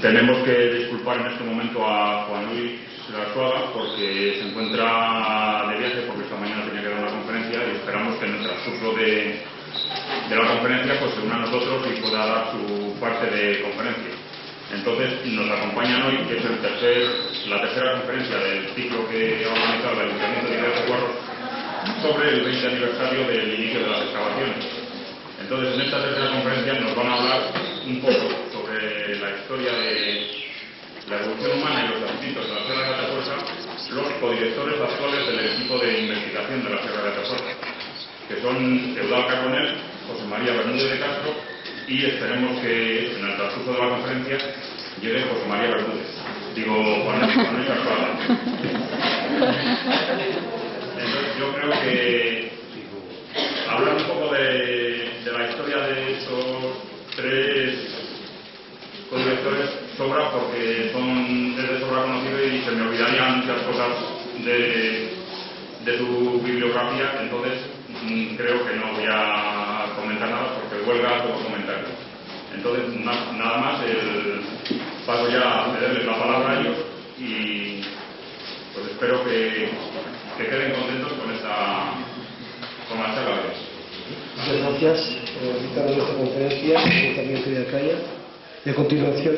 Tenemos que disculpar en este momento a Juan Luis Arzuaga porque se encuentra de viaje, porque esta mañana tenía que dar una conferencia y esperamos que en el transcurso de la conferencia pues se una a nosotros y pueda dar su parte de conferencia. Entonces nos acompañan hoy, que es la tercera conferencia del ciclo que ha organizado el Ayuntamiento de Higueras de Guarros sobre el 20 aniversario del inicio de las excavaciones. Entonces en esta tercera conferencia nos van a hablar un poco sobre la historia de la evolución humana y los yacimientos de la Sierra de Atapuerca, los codirectores actuales del equipo de investigación de la Sierra de Atapuerca, que son Eudal Carbonell, José María Bermúdez de Castro, y esperemos que en el transcurso de la conferencia llegue José María Bermúdez. Digo, Juan Luis Arzuaga. Entonces yo creo que hablar un poco de la historia de estos tres codirectores sobra, porque es de sobra conocido y se me olvidarían muchas cosas de su bibliografía. Entonces creo que no voy a comentar nada porque huelga todo comentario. Entonces nada más, paso ya a cederles la palabra a ellos y pues espero que queden contentos con la charla de hoy. Muchas gracias por invitarme a esta conferencia del Ayuntamiento de Acaia. Y a continuación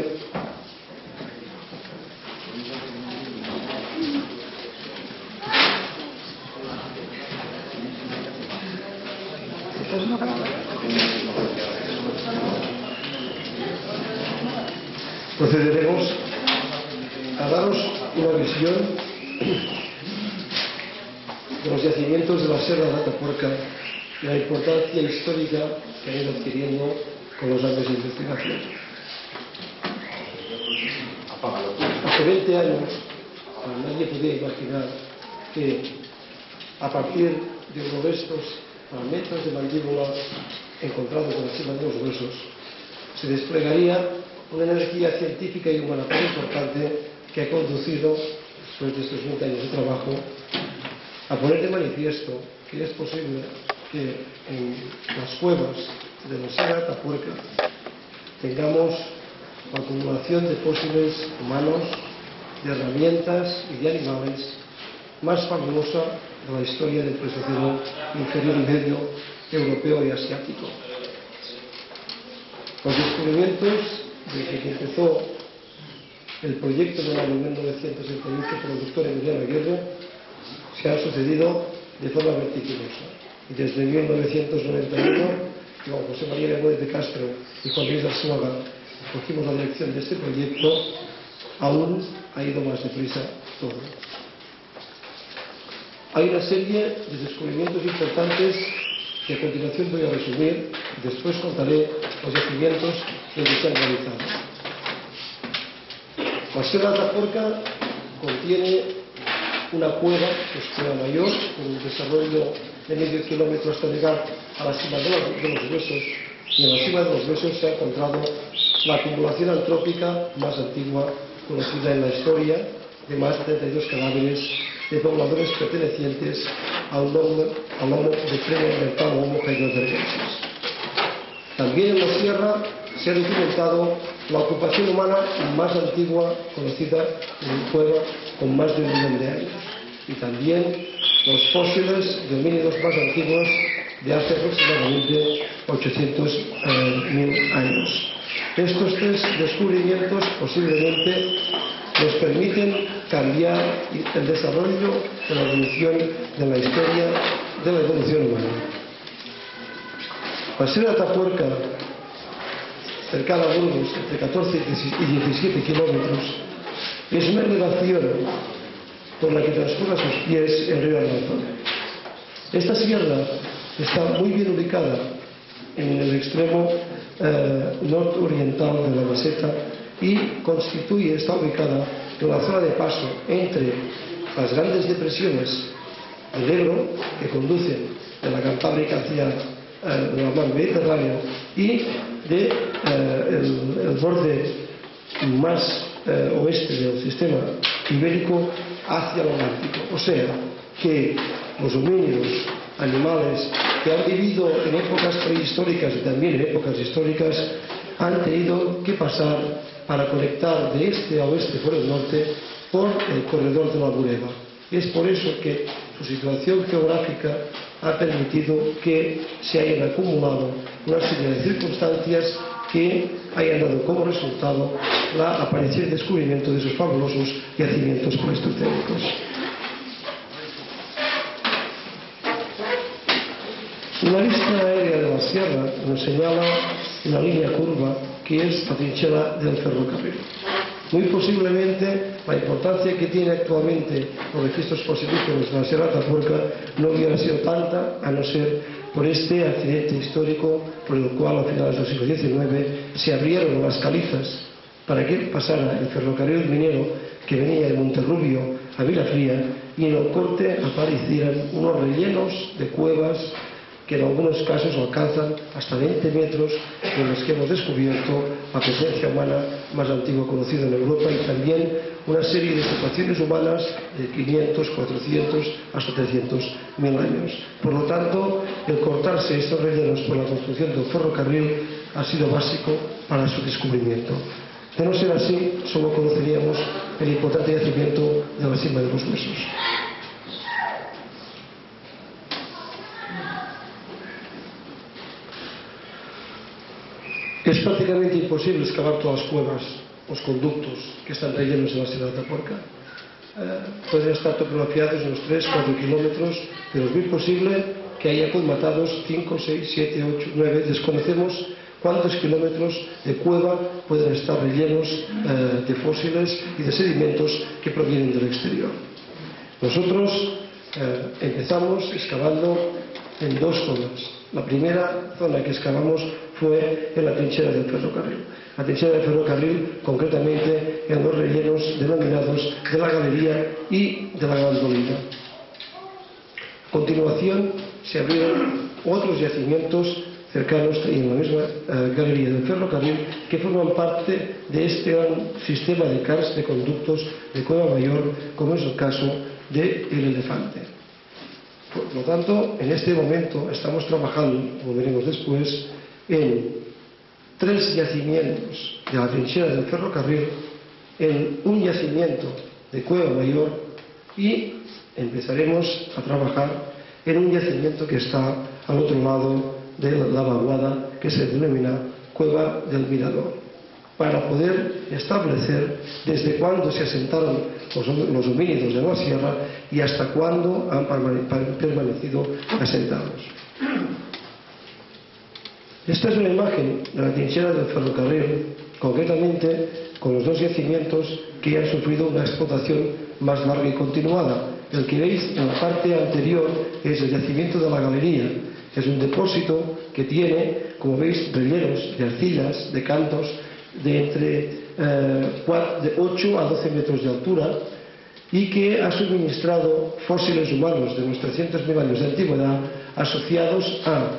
procederemos a daros una visión de los yacimientos de la Sierra de Atapuerca y la importancia histórica que han ido adquiriendo con los años de investigación. Hace 20 años nadie podía imaginar que a partir de unos restos fragmentos de mandíbula encontrados por encima de los huesos se desplegaría una energía científica y humana tan importante que ha conducido, después de estos 20 años de trabajo, a poner de manifiesto que es posible que en las cuevas de la Sierra de Atapuerca tengamos la acumulación de fósiles humanos, de herramientas y de animales más fabulosa de la historia del Pleistoceno inferior y medio europeo y asiático. Los descubrimientos desde que empezó el proyecto del año 1978 por el doctor Emiliano Aguirre se han sucedido de forma vertiginosa. Y desde 1991, con José María Bermúdez de Castro y Juan Luis Arzuaga cogimos la dirección de este proyecto, aún ha ido más deprisa todo. Hay una serie de descubrimientos importantes que a continuación voy a resumir y después contaré los yacimientos que se han realizado. La Sierra de Atapuerca contiene una cueva, que es Cueva Mayor, con un desarrollo de medio kilómetro hasta llegar a la cima de los huesos, y en la cima de los huesos se ha encontrado la acumulación antrópica más antigua conocida en la historia, de más de 32 cadáveres de pobladores pertenecientes al Homo de Pre-Neandertal o Homo heidelbergensis. También en la sierra se ha documentado la ocupación humana más antigua conocida en un pueblo con más de 1 millón de años, y también los fósiles de homínidos más antiguos de hace aproximadamente 800.000 años. Estos tres descubrimientos posiblemente nos permiten cambiar el desarrollo de la evolución de la historia de la evolución humana. La Sierra de Atapuerca, cercana a Burgos, entre 14 y 17 kilómetros, es una elevación por la que transcurre a sus pies el río Arlanzón. Esta sierra está muy bien ubicada en el extremo nororiental de la meseta y está ubicada en la zona de paso entre las grandes depresiones del Ebro, que conducen de la Cantábrica hacia el mar Mediterráneo, y el borde más oeste del sistema ibérico hacia el Atlántico. O sea que los homínidos, animales que han vivido en épocas prehistóricas y también en épocas históricas, han tenido que pasar para conectar de este a oeste por el norte por el corredor de la Bureba. Es por eso que su situación geográfica ha permitido que se hayan acumulado una serie de circunstancias que hayan dado como resultado la aparición y descubrimiento de esos fabulosos yacimientos pleistocénicos. Una vista aérea de la sierra nos señala una línea curva que es la trinchera del ferrocarril. Muy posiblemente la importancia que tiene actualmente los registros fossilíferos de la Sierra de Atapuerca no hubiera sido tanta a no ser por este accidente histórico por el cual a finales del siglo XIX se abrieron las calizas para que pasara el ferrocarril minero que venía de Monterrubio a Vilafría y en el corte aparecieran unos rellenos de cuevas que en algunos casos alcanzan hasta 20 metros, en los que hemos descubierto la presencia humana más antigua conocida en Europa y también una serie de ocupaciones humanas de 500, 400 hasta 300.000 años. Por lo tanto, el cortarse estos rellenos por la construcción del ferrocarril ha sido básico para su descubrimiento. De no ser así, solo conoceríamos el importante yacimiento de la Sima de los Huesos. Es prácticamente imposible excavar todas las cuevas, los conductos que están rellenos en la Sierra de Atapuerca. Pueden estar topografiados unos 3-4 kilómetros, pero es muy posible que haya colmatados 5, 6, 7, 8, 9. Desconocemos cuántos kilómetros de cueva pueden estar rellenos de fósiles y de sedimentos que provienen del exterior. Nosotros empezamos excavando en dos zonas. La primera zona que excavamos fue en la trinchera del ferrocarril. La trinchera del ferrocarril, concretamente en los rellenos denominados de la Galería y de la Gandolina. A continuación se abrieron otros yacimientos cercanos y en la misma galería del ferrocarril que forman parte de este gran sistema de CARS, de conductos de Cueva Mayor, como es el caso de El Elefante. Por lo tanto, en este momento estamos trabajando, como veremos después, en 3 yacimientos de la trinchera del ferrocarril, en un yacimiento de Cueva Mayor y empezaremos a trabajar en un yacimiento que está al otro lado de la vaguada, que se denomina Cueva del Mirador, para poder establecer desde cuándo se asentaron los homínidos de la sierra y hasta cuándo han permanecido asentados. Esta es una imagen de la trinchera del ferrocarril, concretamente con los 2 yacimientos que han sufrido una explotación más larga y continuada. El que veis en la parte anterior es el yacimiento de la Galería. Es un depósito que tiene, como veis, rellenos de arcillas, de cantos, de entre de 8 a 12 metros de altura y que ha suministrado fósiles humanos de unos 300.000 años de antigüedad asociados a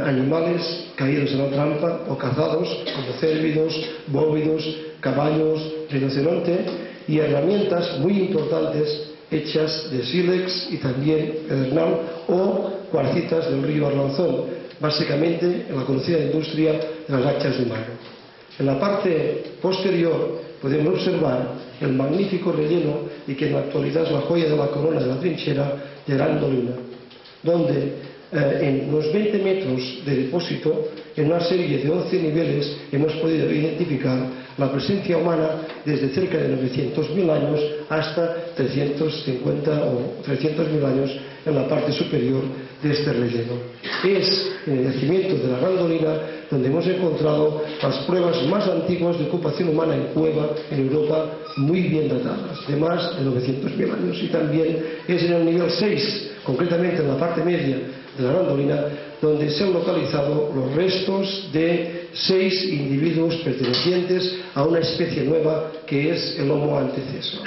animales caídos en la trampa o cazados como cérvidos, bóvidos, caballos, rinoceronte y herramientas muy importantes hechas de sílex y también pedernal o cuarcitas del río Arlanzón, básicamente en la conocida industria de las hachas de mano. En la parte posterior podemos observar el magnífico relleno y que en la actualidad es la joya de la corona de la trinchera de Gandolina, donde en unos 20 metros de depósito, en una serie de 11 niveles, hemos podido identificar la presencia humana desde cerca de 900.000 años hasta 350 o 300.000 años en la parte superior de este relleno. Es en el yacimiento de la Gandolina donde hemos encontrado las pruebas más antiguas de ocupación humana en cueva en Europa, muy bien datadas, de más de 900.000 años. Y también es en el nivel 6, concretamente en la parte media de la Gandolina, donde se han localizado los restos de 6 individuos pertenecientes a una especie nueva que es el Homo antecessor.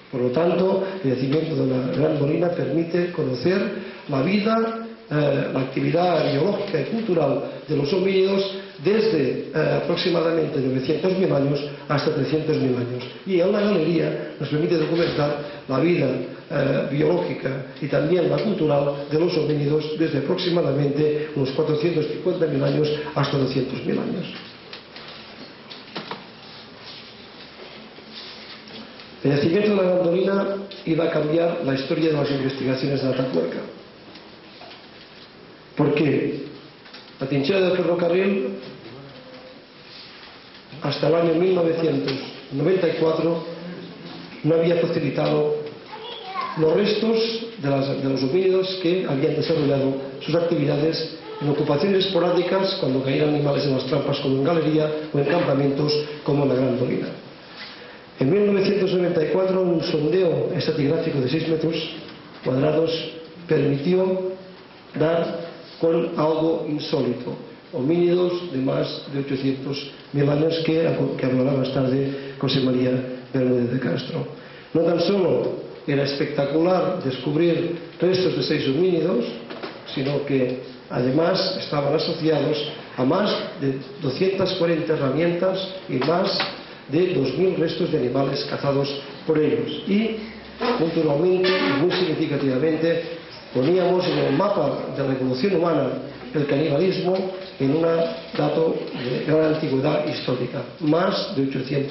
Por lo tanto, el yacimiento de la Gandolina permite conocer la vida, la actividad biológica y cultural de los homínidos desde aproximadamente 900.000 años hasta 300.000 años. Y en la galería nos permite documentar la vida biológica y también la cultural de los homínidos desde aproximadamente unos 450.000 años hasta 200.000 años. El yacimiento de la Grandolina iba a cambiar la historia de las investigaciones de Atapuerca. ¿Por qué? La trinchera del ferrocarril, hasta el año 1994, no había facilitado los restos de los homínidos que habían desarrollado sus actividades en ocupaciones esporádicas cuando caían animales en las trampas, como en galería, o en campamentos como en la Grandolina. En 1994, un sondeo estratigráfico de 6 metros cuadrados permitió dar con algo insólito: homínidos de más de 800.000 años, que hablará más tarde José María Bermúdez de Castro. No tan solo era espectacular descubrir restos de 6 homínidos, sino que además estaban asociados a más de 240 herramientas y más de 2.000 restos de animales cazados por ellos. Y, culturalmente y muy significativamente, poníamos en el mapa de la evolución humana el canibalismo en un dato de gran antigüedad histórica, más de 800.000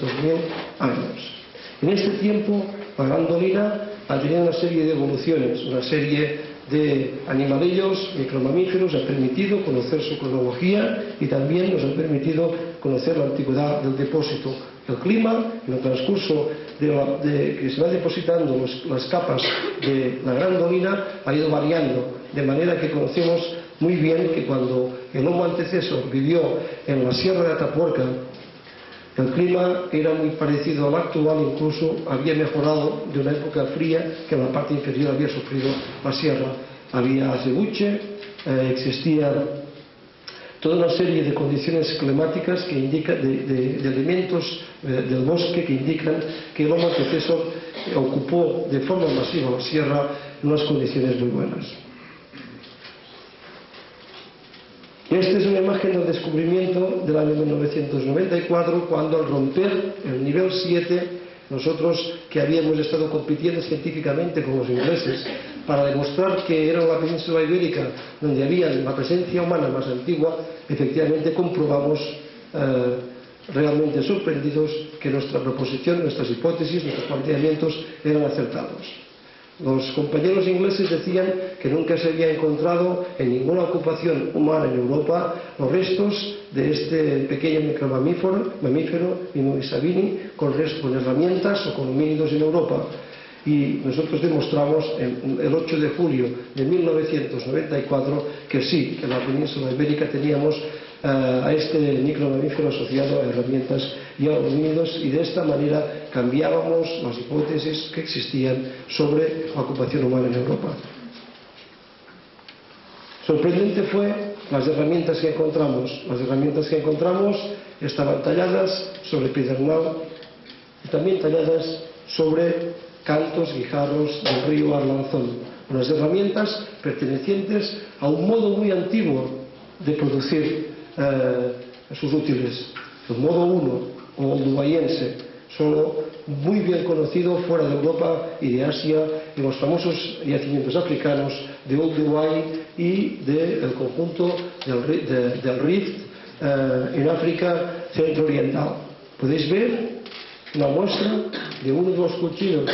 años. En este tiempo, la Grandolina ha tenido una serie de evoluciones, una serie de animalillos, micromamíferos, ha permitido conocer su cronología y también nos ha permitido conocer la antigüedad del depósito. El clima, en el transcurso de que se van depositando las capas de la Grandolina, ha ido variando, de manera que conocemos muy bien que cuando el Homo antecesor vivió en la Sierra de Atapuerca, el clima era muy parecido al actual, incluso había mejorado de una época fría que en la parte inferior había sufrido la sierra. Había acebuche, existía toda una serie de condiciones climáticas que indican, de elementos del bosque que indican que el Homo antecesor ocupó de forma masiva la sierra en unas condiciones muy buenas. Esta es una imagen del descubrimiento del año 1994, cuando al romper el nivel 7, nosotros, que habíamos estado compitiendo científicamente con los ingleses para demostrar que era la península ibérica donde había la presencia humana más antigua, efectivamente comprobamos, realmente sorprendidos, que nuestra proposición, nuestras hipótesis, nuestros planteamientos eran acertados. Los compañeros ingleses decían que nunca se había encontrado en ninguna ocupación humana en Europa los restos de este pequeño mamífero, Mimimi sabini, con herramientas o con homínidos en Europa. Y nosotros demostramos el 8 de julio de 1994 que sí, que en la península ibérica teníamos a este micromamífero asociado a herramientas y a homínidos, y de esta manera cambiábamos las hipótesis que existían sobre la ocupación humana en Europa. Sorprendente fue las herramientas que encontramos. Las herramientas que encontramos estaban talladas sobre pedernal y también talladas sobre cantos, guijarros del río Arlanzón. Unas herramientas pertenecientes a un modo muy antiguo de producir sus útiles, el modo 1 o oldubayense, solo muy bien conocido fuera de Europa y de Asia, en los famosos yacimientos africanos de Old Dubai y del conjunto del Rift en África centro-oriental. Podéis ver una muestra de uno de los cuchillos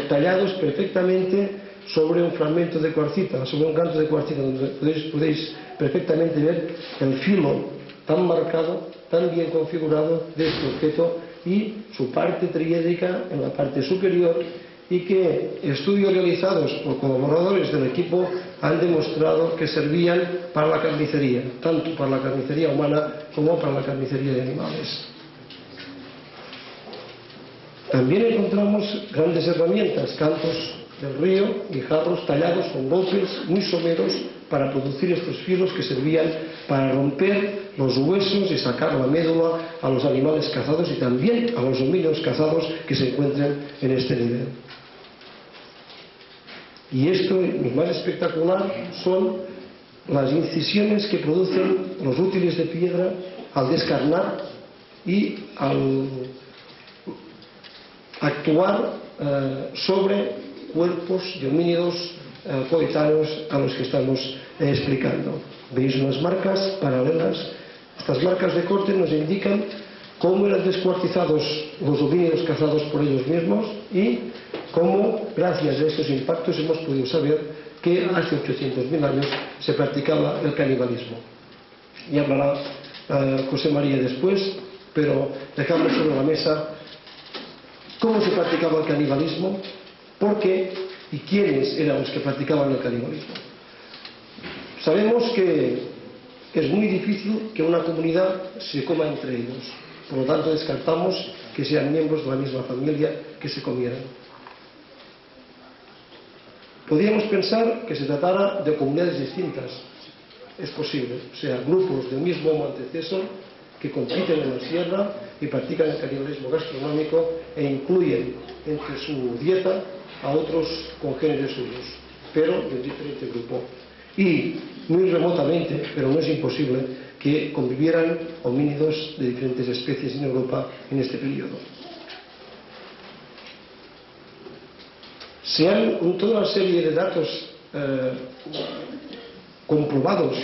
tallados perfectamente sobre un fragmento de cuarcita, sobre un canto de cuarcita, donde podéis perfectamente ver el filo tan marcado, tan bien configurado de este objeto y su parte triédrica en la parte superior, y que estudios realizados por colaboradores del equipo han demostrado que servían para la carnicería, tanto para la carnicería humana como para la carnicería de animales. También encontramos grandes herramientas, cantos del río, guijarros tallados con golpes muy someros para producir estos filos que servían para romper los huesos y sacar la médula a los animales cazados y también a los homínidos cazados que se encuentran en este nivel. Y esto, lo más espectacular, son las incisiones que producen los útiles de piedra al descarnar y al actuar sobre cuerpos de homínidos coetáneos a los que estamos explicando. Veis unas marcas paralelas. Estas marcas de corte nos indican cómo eran descuartizados los homínidos cazados por ellos mismos y cómo, gracias a estos impactos, hemos podido saber que hace 800.000 años se practicaba el canibalismo. Y hablará José María después, pero dejamos sobre la mesa cómo se practicaba el canibalismo, por qué y quiénes eran los que practicaban el canibalismo. Sabemos que es muy difícil que una comunidad se coma entre ellos, por lo tanto descartamos que sean miembros de la misma familia que se comieran. Podríamos pensar que se tratara de comunidades distintas, es posible, o sea, grupos del mismo Homo antecesor que compiten en la sierra y practican el canibalismo gastronómico e incluyen entre su dieta a otros congéneres suyos, pero del diferente grupo. Y muy remotamente, pero no es imposible, que convivieran homínidos de diferentes especies en Europa en este periodo. Se han toda una serie de datos comprobados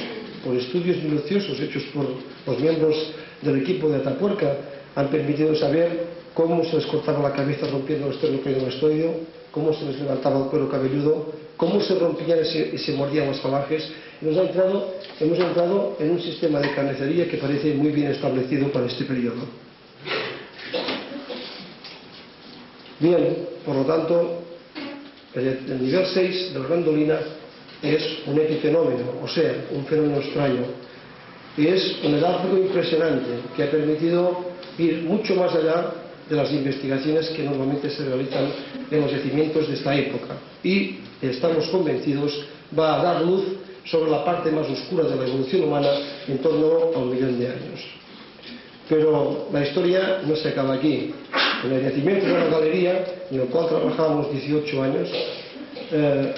por estudios minuciosos hechos por los miembros del equipo de Atapuerca, han permitido saber cómo se les cortaba la cabeza rompiendo el esternocleidomastoideo, cómo se les levantaba el cuero cabelludo, cómo se rompían y se mordían las falanges. Hemos entrado en un sistema de carnicería que parece muy bien establecido para este periodo. Bien, por lo tanto, el nivel 6 de la glandolina es un epifenómeno, o sea, un fenómeno extraño. Y es un hallazgo impresionante que ha permitido ir mucho más allá de las investigaciones que normalmente se realizan en los yacimientos de esta época. Y estamos convencidos va a dar luz sobre la parte más oscura de la evolución humana en torno a 1 millón de años. Pero la historia no se acaba aquí. En el yacimiento de la galería, en el cual trabajábamos 18 años,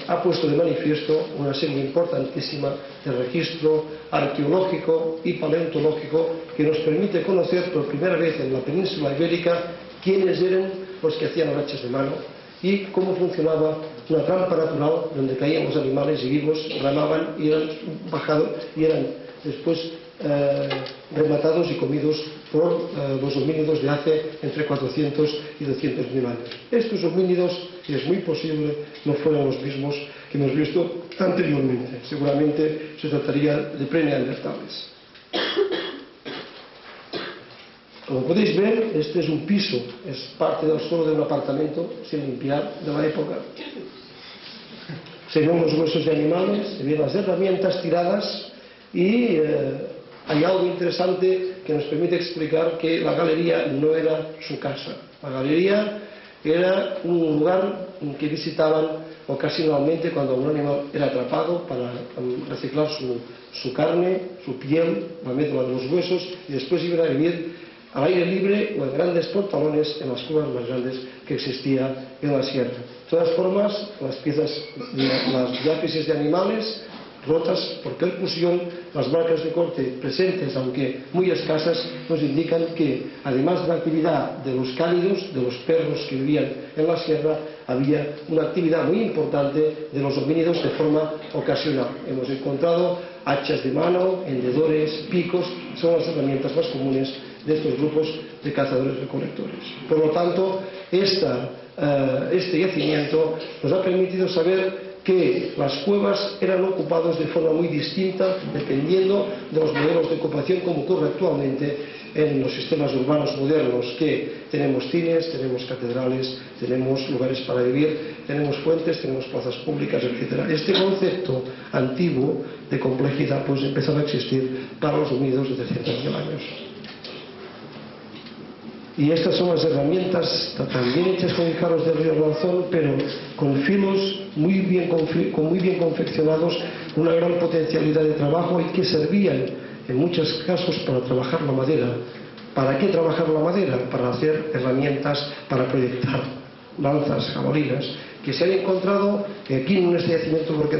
ha puesto de manifiesto una serie importantísima de registro arqueológico y paleontológico que nos permite conocer por primera vez en la península ibérica quiénes eran los que hacían hachas de mano y cómo funcionaba una trampa natural donde caían los animales y vivos, ramaban y eran después rematados y comidos por los homínidos de hace entre 400 y 200.000 años. Estos homínidos, y es muy posible, no fueron los mismos que hemos visto anteriormente. Seguramente se trataría de preneandertales. Como podéis ver, este es un piso, es parte del suelo de un apartamento sin limpiar de la época. Se ven los huesos de animales, se ven las herramientas tiradas y hay algo interesante que nos permite explicar que la galería no era su casa. La galería era un lugar que visitaban ocasionalmente cuando un animal era atrapado para reciclar su carne, su piel, la médula de los huesos y después iban a vivir al aire libre o en grandes portalones en las cuevas más grandes que existía en la sierra. De todas formas, las piezas, las diáfisis de animales rotas por percusión, las marcas de corte presentes, aunque muy escasas, nos indican que, además de la actividad de los cánidos, de los perros que vivían en la sierra, había una actividad muy importante de los homínidos de forma ocasional. Hemos encontrado hachas de mano, hendedores, picos, son las herramientas más comunes de estos grupos de cazadores-recolectores. Por lo tanto, este yacimiento nos ha permitido saber que las cuevas eran ocupadas de forma muy distinta dependiendo de los modelos de ocupación, como ocurre actualmente en los sistemas urbanos modernos, que tenemos cines, tenemos catedrales, tenemos lugares para vivir, tenemos fuentes, tenemos plazas públicas, etc. Este concepto antiguo de complejidad pues empezaba a existir para los homínidos de 300.000 años. Y estas son las herramientas también hechas con guijarros de río Lanzón, pero con filos muy bien confeccionados, una gran potencialidad de trabajo y que servían en muchos casos para trabajar la madera. ¿Para qué trabajar la madera? Para hacer herramientas para proyectar lanzas, jabalinas, que se han encontrado aquí en este yacimiento porque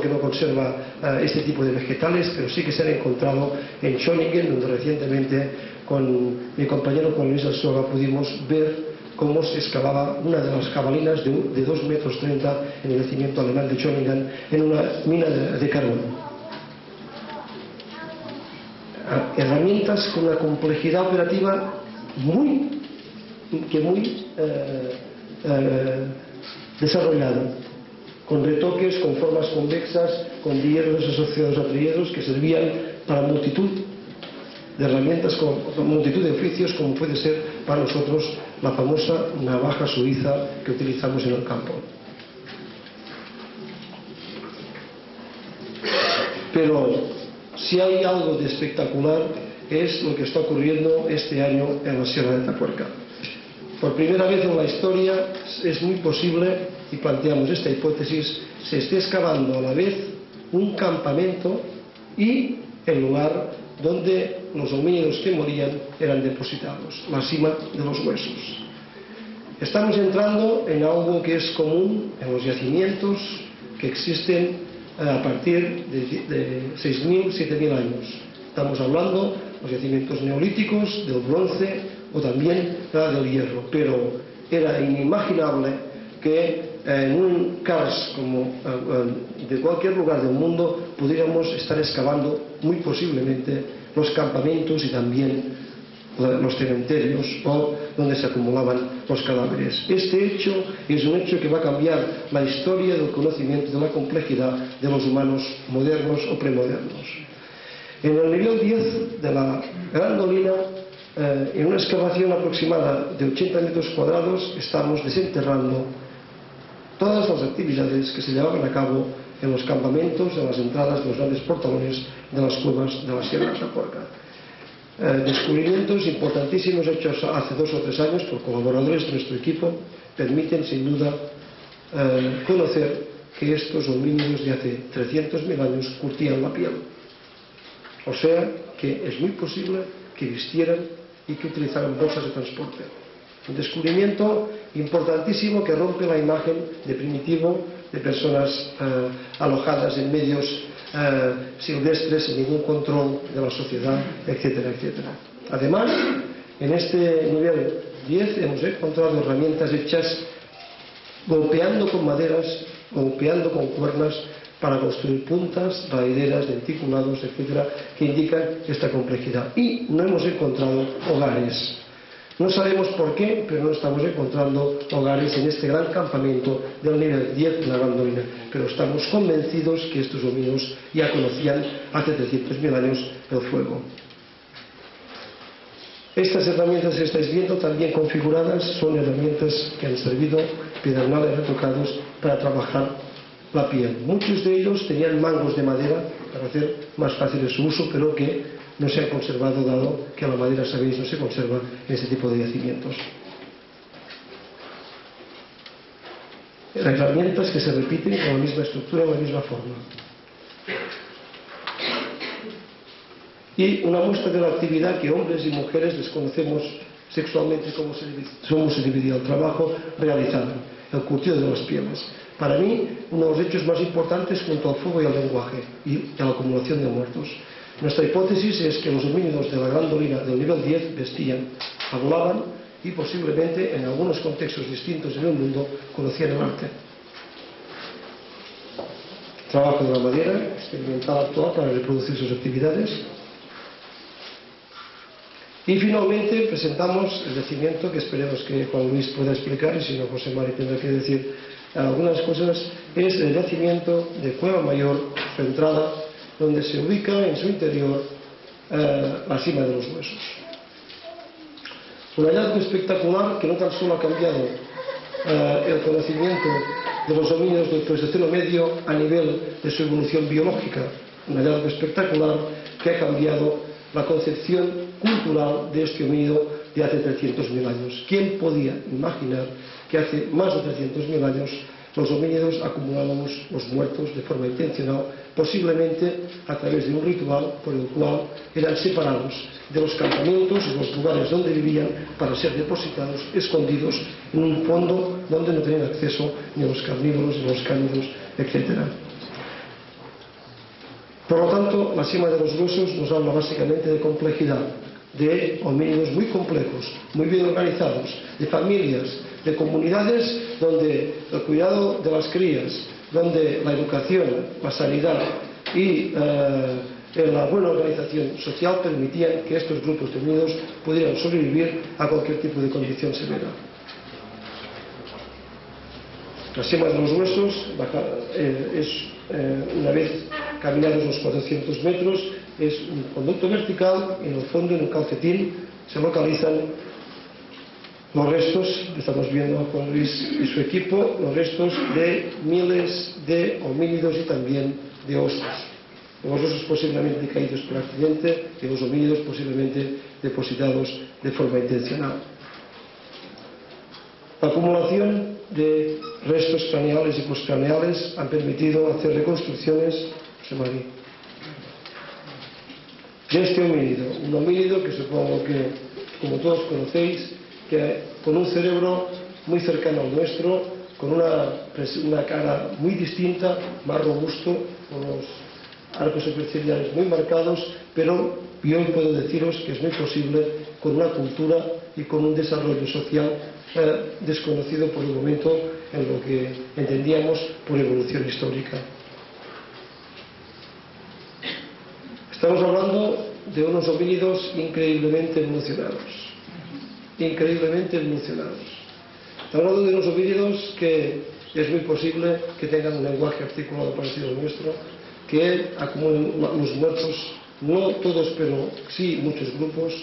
no conserva este tipo de vegetales, pero sí que se han encontrado en Schöningen, donde recientemente con mi compañero Juan Luis Arzuaga pudimos ver cómo se excavaba una de las jabalinas de 2,30 metros en el yacimiento alemán de Schöningen en una mina de carbón. Herramientas con una complejidad operativa muy desarrollado, con retoques, con formas convexas, con hierros asociados a trieros que servían para multitud de herramientas, con multitud de oficios, como puede ser para nosotros la famosa navaja suiza que utilizamos en el campo. Pero si hay algo de espectacular es lo que está ocurriendo este año en la Sierra de Tapuerca. Por primera vez en la historia es muy posible, y planteamos esta hipótesis, se esté excavando a la vez un campamento y el lugar donde los homínidos que morían eran depositados, la cima de los huesos. Estamos entrando en algo que es común en los yacimientos que existen a partir de 6.000, 7.000 años. Estamos hablando de los yacimientos neolíticos, del bronce o también del hierro, pero era inimaginable que en un cars como de cualquier lugar del mundo pudiéramos estar excavando muy posiblemente los campamentos y también los cementerios o donde se acumulaban los cadáveres. Este hecho es un hecho que va a cambiar la historia del conocimiento de la complejidad de los humanos modernos o premodernos. En el nivel 10 de la Gran Dolina, en una excavación aproximada de 80 metros cuadrados, estamos desenterrando todas las actividades que se llevaban a cabo en los campamentos, en las entradas de los grandes portalones de las cuevas de la Sierra de Tapuerca. Descubrimientos importantísimos hechos hace 2 o 3 años por colaboradores de nuestro equipo permiten sin duda conocer que estos homínidos de hace 300.000 años curtían la piel. O sea que es muy posible que vistieran y que utilizaran bolsas de transporte. Un descubrimiento importantísimo que rompe la imagen de primitivo, de personas alojadas en medios silvestres sin ningún control de la sociedad, etcétera, etcétera. Además, en este nivel 10 hemos encontrado herramientas hechas golpeando con maderas, golpeando con cuernas para construir puntas, raideras, denticulados, etcétera, que indican esta complejidad. Y no hemos encontrado hogares. No sabemos por qué, pero no estamos encontrando hogares en este gran campamento del nivel 10 de la Gran Dolina. Pero estamos convencidos que estos homínidos ya conocían hace 300.000 años el fuego. Estas herramientas que estáis viendo, también configuradas, son herramientas que han servido, pedernales retocados, para trabajar la piel. Muchos de ellos tenían mangos de madera para hacer más fácil su uso, pero que no se ha conservado, dado que la madera, sabéis, no se conserva en este tipo de yacimientos. Herramientas que se repiten con la misma estructura, la misma forma. Y una muestra de la actividad que hombres y mujeres desconocemos sexualmente cómo se dividía el trabajo realizado, el curtido de las pieles. Para mí, uno de los hechos más importantes junto al fuego y al lenguaje y a la acumulación de muertos. Nuestra hipótesis es que los homínidos de la Gran Dolina del nivel 10 vestían, hablaban y posiblemente en algunos contextos distintos en el mundo conocían el arte. Trabajo de la madera, experimental actual para reproducir sus actividades. Y finalmente presentamos el yacimiento que esperemos que Juan Luis pueda explicar, y si no José Mari tendrá que decir algunas cosas. Es el yacimiento de Cueva Mayor, su entrada, donde se ubica en su interior la cima de los huesos. Un hallazgo espectacular que no tan solo ha cambiado el conocimiento de los homínidos del Pleistoceno medio a nivel de su evolución biológica, un hallazgo espectacular que ha cambiado la concepción cultural de este homínido de hace 300.000 años. ¿Quién podía imaginar que hace más de 300.000 años los homínidos acumulábamos los muertos de forma intencional, posiblemente a través de un ritual por el cual eran separados de los campamentos y los lugares donde vivían para ser depositados, escondidos en un fondo donde no tenían acceso ni los carnívoros, ni los cánidos, etc. Por lo tanto, la cima de los huesos nos habla básicamente de complejidad, de homínidos muy complejos, muy bien organizados, de familias, de comunidades donde el cuidado de las crías, donde la educación, la sanidad y la buena organización social permitían que estos grupos de homínidos pudieran sobrevivir a cualquier tipo de condición severa. La sima de los huesos una vez caminados los 400 metros, es un conducto vertical y en el fondo, en un calcetín, se localizan los restos, estamos viendo a Juan Luis y su equipo, los restos de miles de homínidos y también de osos. Los osos posiblemente caídos por accidente y los homínidos posiblemente depositados de forma intencional. La acumulación de restos craneales y postcraneales han permitido hacer reconstrucciones de este homínido. Un homínido que supongo que, como todos conocéis, que con un cerebro muy cercano al nuestro, con una cara muy distinta, más robusto, con los arcos superciliares muy marcados, pero yo puedo deciros que es muy posible con una cultura y con un desarrollo social desconocido por el momento en lo que entendíamos por evolución histórica. Estamos hablando de unos homínidos increíblemente evolucionados. Estamos hablando de unos homínidos que es muy posible que tengan un lenguaje articulado parecido al nuestro, que acumulen los muertos, no todos, pero sí muchos grupos,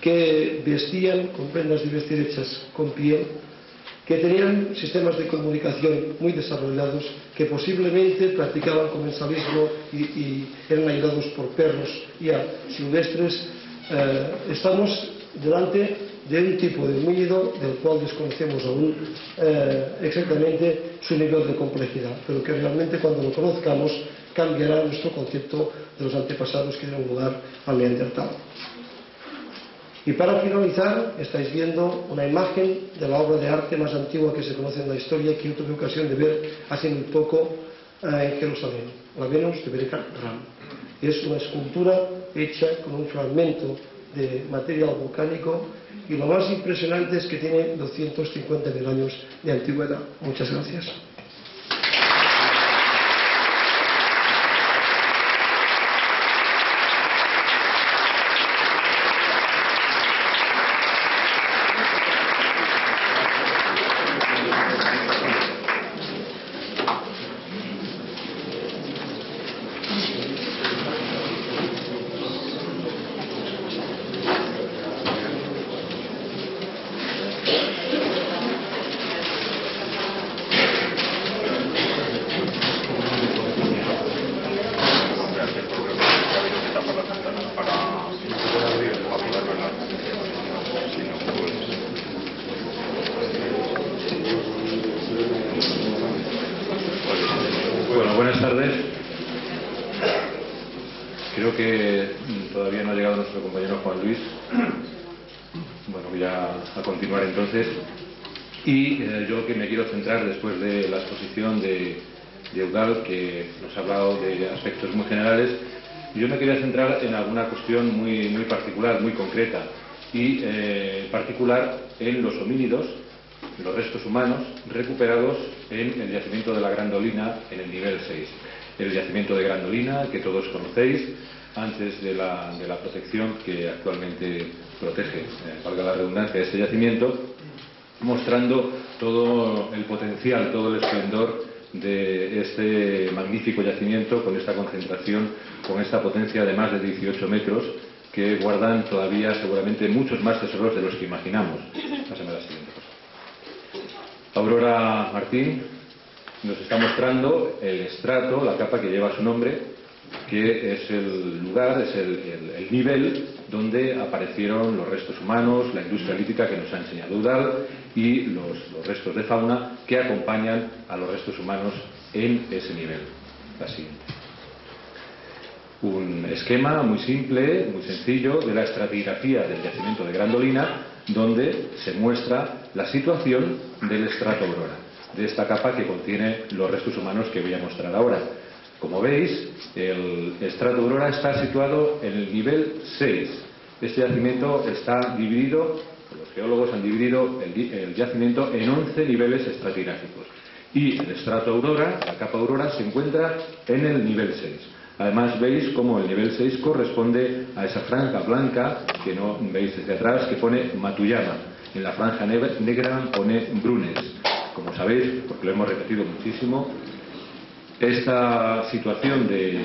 que vestían con prendas de vestir hechas con piel, que tenían sistemas de comunicación muy desarrollados, que posiblemente practicaban comensalismo y eran ayudados por perros ya silvestres. Estamos delante de un tipo de homínido del cual desconocemos aún exactamente su nivel de complejidad, pero que realmente cuando lo conozcamos cambiará nuestro concepto de los antepasados que dieron lugar al Neandertal. Y para finalizar, estáis viendo una imagen de la obra de arte más antigua que se conoce en la historia, que yo tuve ocasión de ver hace muy poco en Jerusalén, la Venus de Berekah Ram. Es una escultura hecha con un fragmento de material volcánico y lo más impresionante es que tiene 250.000 años de antigüedad. Muchas gracias. Bueno, buenas tardes. Creo que todavía no ha llegado nuestro compañero Juan Luis. Bueno, voy a continuar entonces. Y yo que me quiero centrar después de la exposición de Eudald, que nos ha hablado de aspectos muy generales, yo me quería centrar en alguna cuestión muy particular, muy concreta, y particular en los homínidos, los restos humanos recuperados en el yacimiento de la Grandolina en el nivel 6. El yacimiento de Grandolina, que todos conocéis, antes de la protección que actualmente protege, valga la redundancia, este yacimiento, mostrando todo el potencial, todo el esplendor de este magnífico yacimiento, con esta concentración, con esta potencia de más de 18 metros, que guardan todavía seguramente muchos más tesoros de los que imaginamos. Pásame la siguiente, por favor. Aurora Martín nos está mostrando el estrato, la capa que lleva su nombre, que es el lugar, es el nivel donde aparecieron los restos humanos, la industria lítica que nos ha enseñado Eudald y los restos de fauna que acompañan a los restos humanos en ese nivel. La siguiente. Un esquema muy simple, muy sencillo, de la estratigrafía del yacimiento de Grandolina, donde se muestra la situación del estrato aurora, de esta capa que contiene los restos humanos que voy a mostrar ahora. Como veis, el estrato aurora está situado en el nivel 6. Este yacimiento está dividido, los geólogos han dividido el yacimiento en 11 niveles estratigráficos. Y el estrato aurora, la capa aurora, se encuentra en el nivel 6. Además veis como el nivel 6 corresponde a esa franja blanca que no veis desde atrás, que pone Matuyama. En la franja negra pone Brunes. Como sabéis, porque lo hemos repetido muchísimo, esta situación de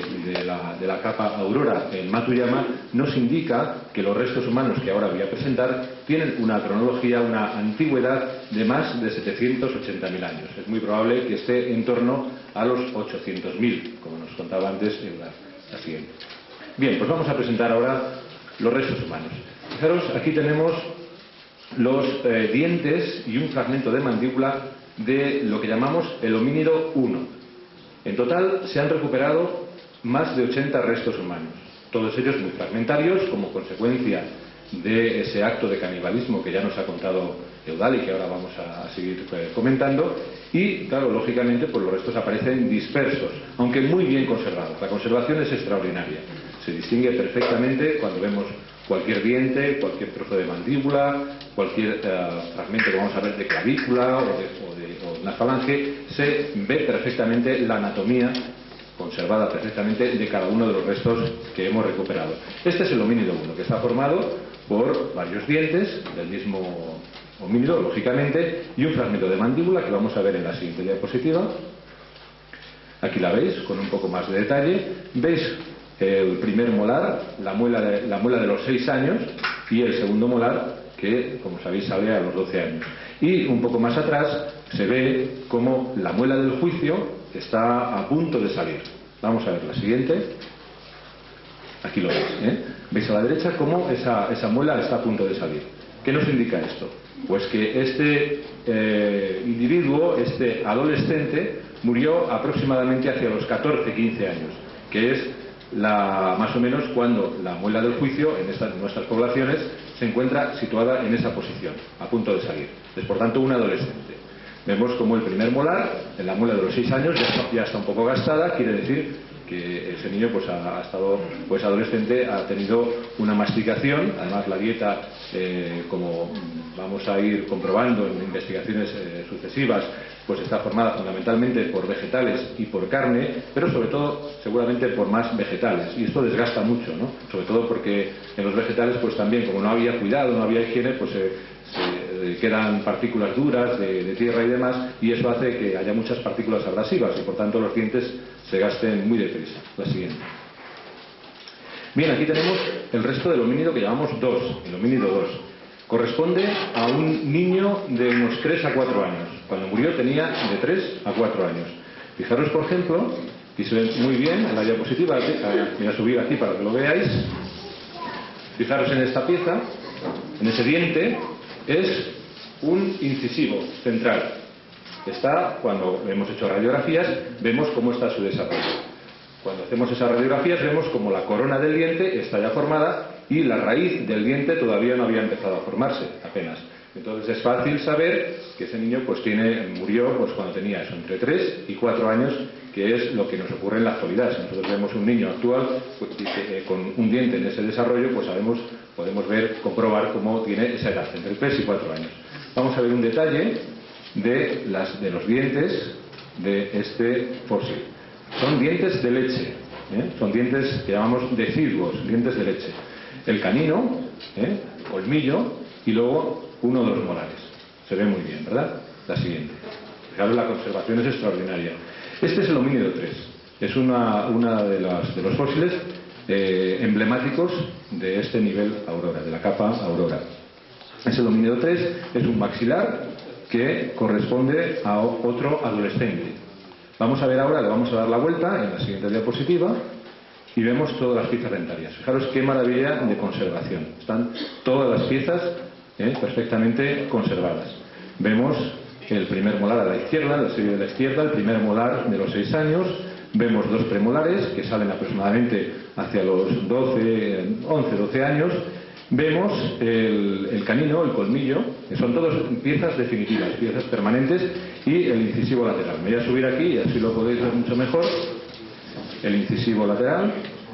la capa Aurora en Matuyama nos indica que los restos humanos que ahora voy a presentar tienen una cronología, una antigüedad de más de 780.000 años. Es muy probable que esté en torno a los 800.000, como nos contaba antes en la siguiente. Bien, pues vamos a presentar ahora los restos humanos. Fijaros, aquí tenemos los dientes y un fragmento de mandíbula de lo que llamamos el homínido 1. En total se han recuperado más de 80 restos humanos, todos ellos muy fragmentarios como consecuencia de ese acto de canibalismo que ya nos ha contado Eudal y que ahora vamos a seguir comentando. Y claro, lógicamente pues los restos aparecen dispersos, aunque muy bien conservados. La conservación es extraordinaria, se distingue perfectamente cuando vemos cualquier diente, cualquier trozo de mandíbula, cualquier fragmento que vamos a ver de clavícula o de una falange, se ve perfectamente la anatomía conservada perfectamente de cada uno de los restos que hemos recuperado. Este es el homínido 1, que está formado por varios dientes del mismo homínido, lógicamente, y un fragmento de mandíbula que vamos a ver en la siguiente diapositiva. Aquí la veis con un poco más de detalle. Veis el primer molar, la muela de los 6 años, y el segundo molar que, como sabéis, sale a los 12 años. Y un poco más atrás se ve como la muela del juicio está a punto de salir. Vamos a ver la siguiente. Aquí lo veis, ¿eh? Veis a la derecha cómo esa muela está a punto de salir. ¿Qué nos indica esto? Pues que este individuo, este adolescente, murió aproximadamente hacia los 14-15 años, que es más o menos cuando la muela del juicio en nuestras poblaciones se encuentra situada en esa posición, a punto de salir. Es por tanto un adolescente. Vemos como el primer molar, en la muela de los 6 años, ya está un poco gastada, quiere decir que ese niño pues ha estado adolescente, ha tenido una masticación. Además la dieta, como vamos a ir comprobando en investigaciones sucesivas, pues está formada fundamentalmente por vegetales y por carne, pero sobre todo seguramente por más vegetales, y esto desgasta mucho, ¿no? Sobre todo porque en los vegetales pues también, como no había cuidado, no había higiene, pues se quedan partículas duras de tierra y demás, y eso hace que haya muchas partículas abrasivas y por tanto los dientes se gasten muy deprisa. La siguiente. Bien, aquí tenemos el resto del homínido que llamamos 2, el homínido 2. Corresponde a un niño de unos 3 a 4 años. Cuando murió tenía de 3 a 4 años. Fijaros, por ejemplo, y se ve muy bien en la diapositiva, voy a subir aquí para que lo veáis. Fijaros en esta pieza, en ese diente, es un incisivo central. Cuando hemos hecho radiografías, vemos cómo está su desarrollo. Cuando hacemos esas radiografías vemos como la corona del diente está ya formada y la raíz del diente todavía no había empezado a formarse, apenas. Entonces es fácil saber que ese niño pues murió pues cuando tenía eso, entre 3 y 4 años, que es lo que nos ocurre en la actualidad. Si nosotros vemos un niño actual pues, con un diente en ese desarrollo, pues podemos comprobar cómo tiene esa edad, entre 3 y 4 años. Vamos a ver un detalle de los dientes de este fósil. Son dientes de leche, son dientes que llamamos deciduos, dientes de leche. El canino, colmillo, y luego uno de los molares. Se ve muy bien, ¿verdad? La siguiente. Fijaros, la conservación es extraordinaria. Este es el homínido 3. Es una de los fósiles emblemáticos de este nivel Aurora, de la capa Aurora. Es el homínido 3, es un maxilar que corresponde a otro adolescente. Vamos a ver ahora, le vamos a dar la vuelta en la siguiente diapositiva y vemos todas las piezas dentarias. Fijaros qué maravilla de conservación. Están todas las piezas perfectamente conservadas. Vemos el primer molar a la izquierda, la serie de la izquierda, el primer molar de los 6 años. Vemos 2 premolares que salen aproximadamente hacia los 11-12 años. Vemos el canino, el colmillo, que son todas piezas definitivas, piezas permanentes, y el incisivo lateral. Me voy a subir aquí y así lo podéis ver mucho mejor. El incisivo lateral,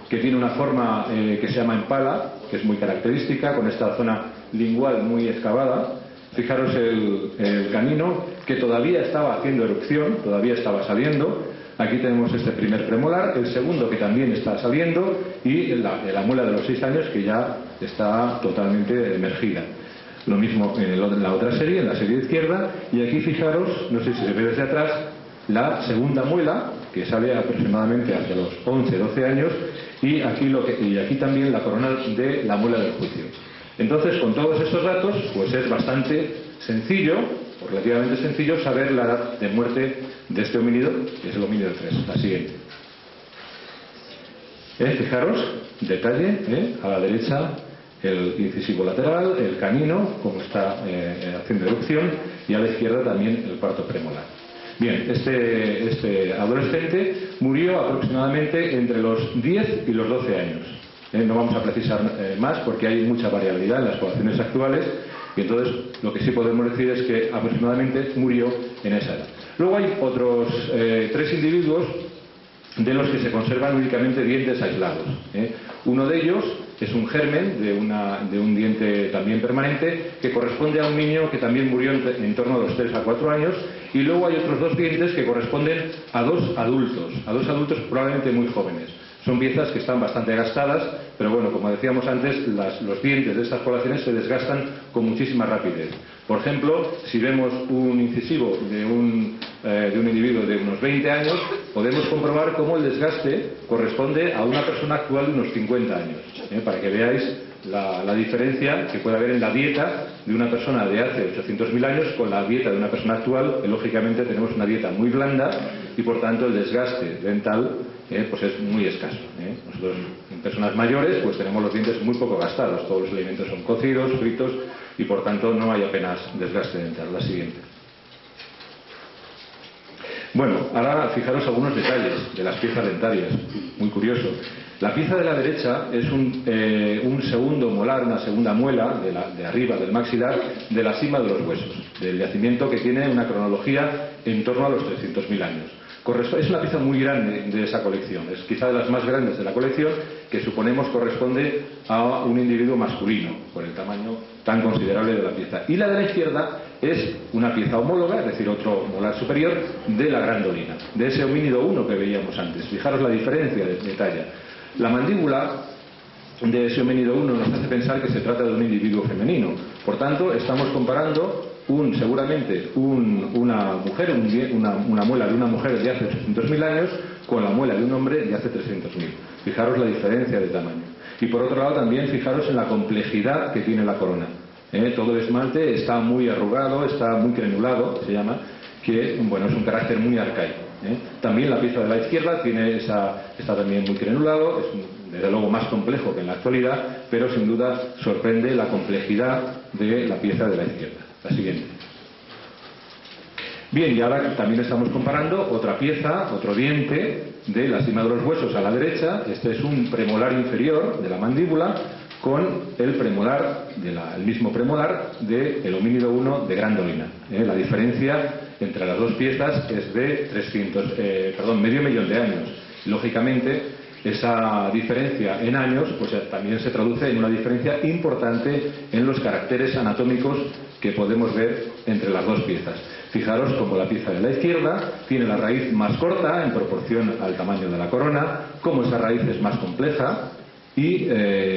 que tiene una forma que se llama empala, que es muy característica, con esta zona lingual muy excavada. Fijaros el canino, que todavía estaba haciendo erupción, todavía estaba saliendo. Aquí tenemos este primer premolar, el segundo que también está saliendo y la muela de los 6 años que ya está totalmente emergida. Lo mismo en la otra serie, en la serie izquierda, y aquí fijaros, no sé si se ve desde atrás, la segunda muela que sale aproximadamente hacia los 11-12 años y aquí también la corona de la muela del juicio. Entonces, con todos estos datos, pues es bastante sencillo, o relativamente sencillo, saber la edad de muerte de este homínido, que es el homínido 3, la siguiente. Fijaros, detalle, a la derecha el incisivo lateral, el canino, como está haciendo erupción, y a la izquierda también el cuarto premolar. Bien, este adolescente murió aproximadamente entre los 10 y los 12 años. No vamos a precisar más porque hay mucha variabilidad en las poblaciones actuales, y entonces lo que sí podemos decir es que aproximadamente murió en esa edad. Luego hay otros 3 individuos de los que se conservan únicamente dientes aislados. Uno de ellos es un germen de un diente también permanente que corresponde a un niño que también murió en torno a los 3 a 4 años, y luego hay otros 2 dientes que corresponden a dos adultos probablemente muy jóvenes. Son piezas que están bastante gastadas, pero bueno, como decíamos antes, los dientes de estas poblaciones se desgastan con muchísima rapidez. Por ejemplo, si vemos un incisivo de un individuo de unos 20 años, podemos comprobar cómo el desgaste corresponde a una persona actual de unos 50 años, para que veáis la diferencia que puede haber en la dieta de una persona de hace 800.000 años con la dieta de una persona actual. Lógicamente tenemos una dieta muy blanda y por tanto el desgaste dental pues es muy escaso. Nosotros en personas mayores pues tenemos los dientes muy poco gastados, todos los alimentos son cocidos, fritos, y por tanto no hay apenas desgaste dental. La siguiente. Bueno, ahora fijaros algunos detalles de las piezas dentarias, muy curioso. La pieza de la derecha es un segundo molar, una segunda muela de arriba del maxilar, de la cima de los huesos, del yacimiento que tiene una cronología en torno a los 300.000 años. Es una pieza muy grande de esa colección, es quizá de las más grandes de la colección, que suponemos corresponde a un individuo masculino, por el tamaño tan considerable de la pieza. Y la de la izquierda es una pieza homóloga, es decir, otro molar superior, de la grandolina, de ese homínido 1 que veíamos antes. Fijaros la diferencia de talla. La mandíbula de ese homínido 1 nos hace pensar que se trata de un individuo femenino. Por tanto, estamos comparando seguramente una muela de una mujer de hace 300.000 años con la muela de un hombre de hace 300.000. Fijaros la diferencia de tamaño. Y por otro lado también fijaros en la complejidad que tiene la corona. Todo el esmalte está muy arrugado, está muy crenulado, se llama, que bueno, es un carácter muy arcaico. También la pieza de la izquierda está también muy crenulado, es desde luego más complejo que en la actualidad, pero sin duda sorprende la complejidad de la pieza de la izquierda. La siguiente. Bien, y ahora también estamos comparando otra pieza, otro diente de la cima de los huesos a la derecha. Este es un premolar inferior de la mandíbula con el premolar, el mismo premolar del homínido 1 de grandolina. La diferencia entre las dos piezas es de medio millón de años. Lógicamente, esa diferencia en años pues también se traduce en una diferencia importante en los caracteres anatómicos que podemos ver entre las dos piezas. Fijaros como la pieza de la izquierda tiene la raíz más corta en proporción al tamaño de la corona, como esa raíz es más compleja, y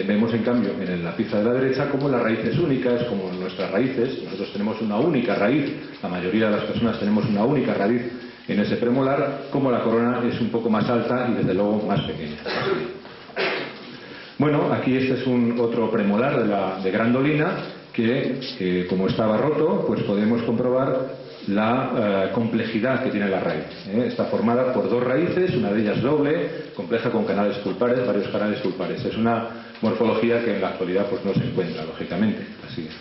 vemos en cambio en la pieza de la derecha como la raíz es única, es como nuestras raíces. Nosotros tenemos una única raíz, la mayoría de las personas tenemos una única raíz en ese premolar, como la corona es un poco más alta y desde luego más pequeña. Bueno, aquí este es otro premolar de grandolina que como estaba roto, pues podemos comprobar la complejidad que tiene la raíz. Está formada por dos raíces, una de ellas doble, compleja con canales pulpares, varios canales pulpares. Es una morfología que en la actualidad pues no se encuentra, lógicamente. Así es.